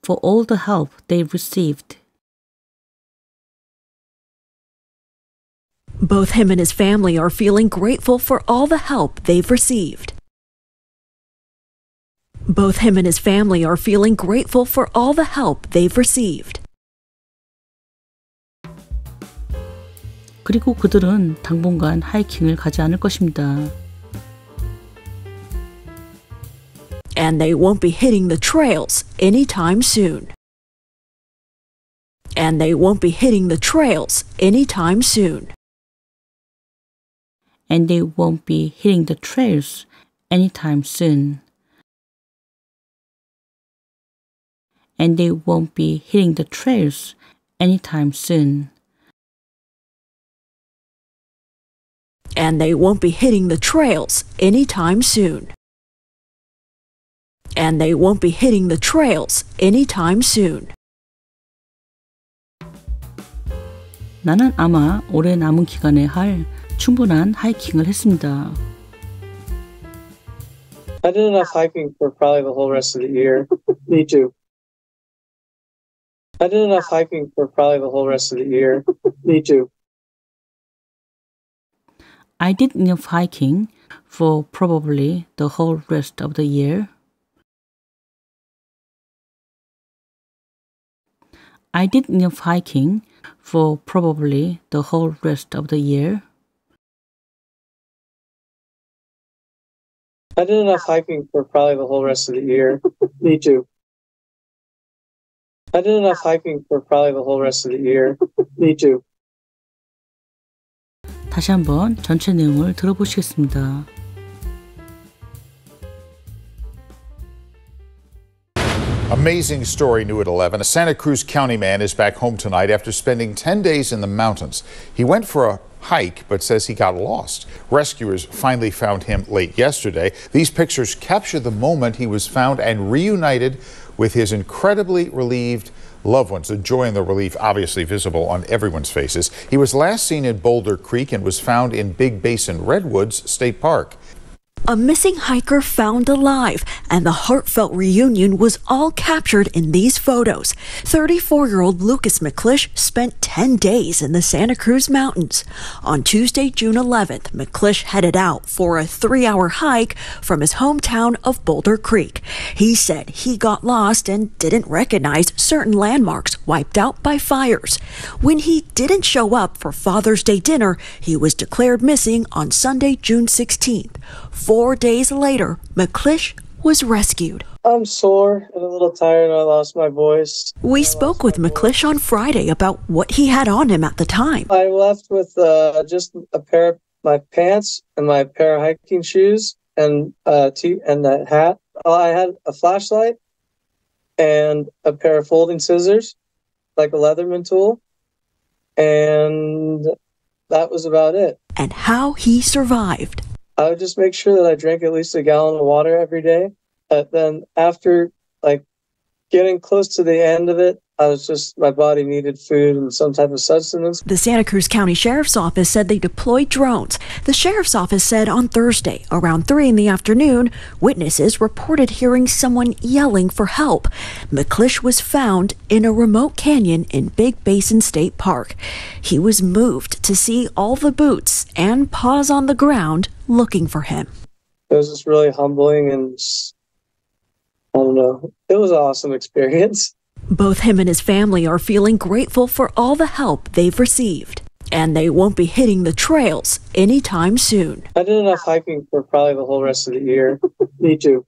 for all the help they've received. Both him and his family are feeling grateful for all the help they've received. Both him and his family are feeling grateful for all the help they've received. 그리고 그들은 당분간 하이킹을 가지 않을 것입니다. And they won't be hitting the trails anytime soon. And they won't be hitting the trails anytime soon. And they won't be hitting the trails anytime soon. And they won't be hitting the trails anytime soon. And they won't be hitting the trails anytime soon. And they won't be hitting the trails anytime soon. 나는 아마 올해 남은 기간에 할 충분한 하이킹을 했습니다. I did enough hiking for probably the whole rest of the year. Me too. I did enough hiking for probably the whole rest of the year. Me too. I did enough hiking for probably the whole rest of the year. I did enough hiking for probably the whole rest of the year. I did enough hiking for probably the whole rest of the year. Me too. I did enough hiking for probably the whole rest of the year. Me too. 다시 한번 전체 내용을 들어보시겠습니다. Amazing story new at 11. A Santa Cruz County man is back home tonight after spending 10 days in the mountains. He went for a hike, but says he got lost. Rescuers finally found him late yesterday. These pictures capture the moment he was found and reunited with his incredibly relieved loved ones. The joy and the relief obviously visible on everyone's faces. He was last seen in Boulder Creek and was found in Big Basin Redwoods State Park. A missing hiker found alive, and the heartfelt reunion was all captured in these photos. 34-year-old Lucas McClish spent 10 days in the Santa Cruz Mountains. On Tuesday, June 11th, McClish headed out for a 3-hour hike from his hometown of Boulder Creek. He said he got lost and didn't recognize certain landmarks wiped out by fires. When he didn't show up for Father's Day dinner, he was declared missing on Sunday, June 16th. 4 days later, McClish was rescued. I'm sore and a little tired. I lost my voice. We spoke with McClish on Friday about what he had on him at the time. I left with just a pair of my pants and my pair of hiking shoes and that hat. I had a flashlight and a pair of folding scissors, like a Leatherman tool, and that was about it. And how he survived. I would just make sure that I drank at least a gallon of water every day. Then after getting close to the end of it, my body needed food and some type of sustenance. The Santa Cruz County Sheriff's Office said they deployed drones. The Sheriff's Office said on Thursday, around 3 in the afternoon, witnesses reported hearing someone yelling for help. McClish was found in a remote canyon in Big Basin State Park. He was moved to see all the boots and paws on the ground looking for him. It was just really humbling and I don't know. It was an awesome experience. Both him and his family are feeling grateful for all the help they've received. And they won't be hitting the trails anytime soon. I did enough hiking for probably the whole rest of the year. Me too.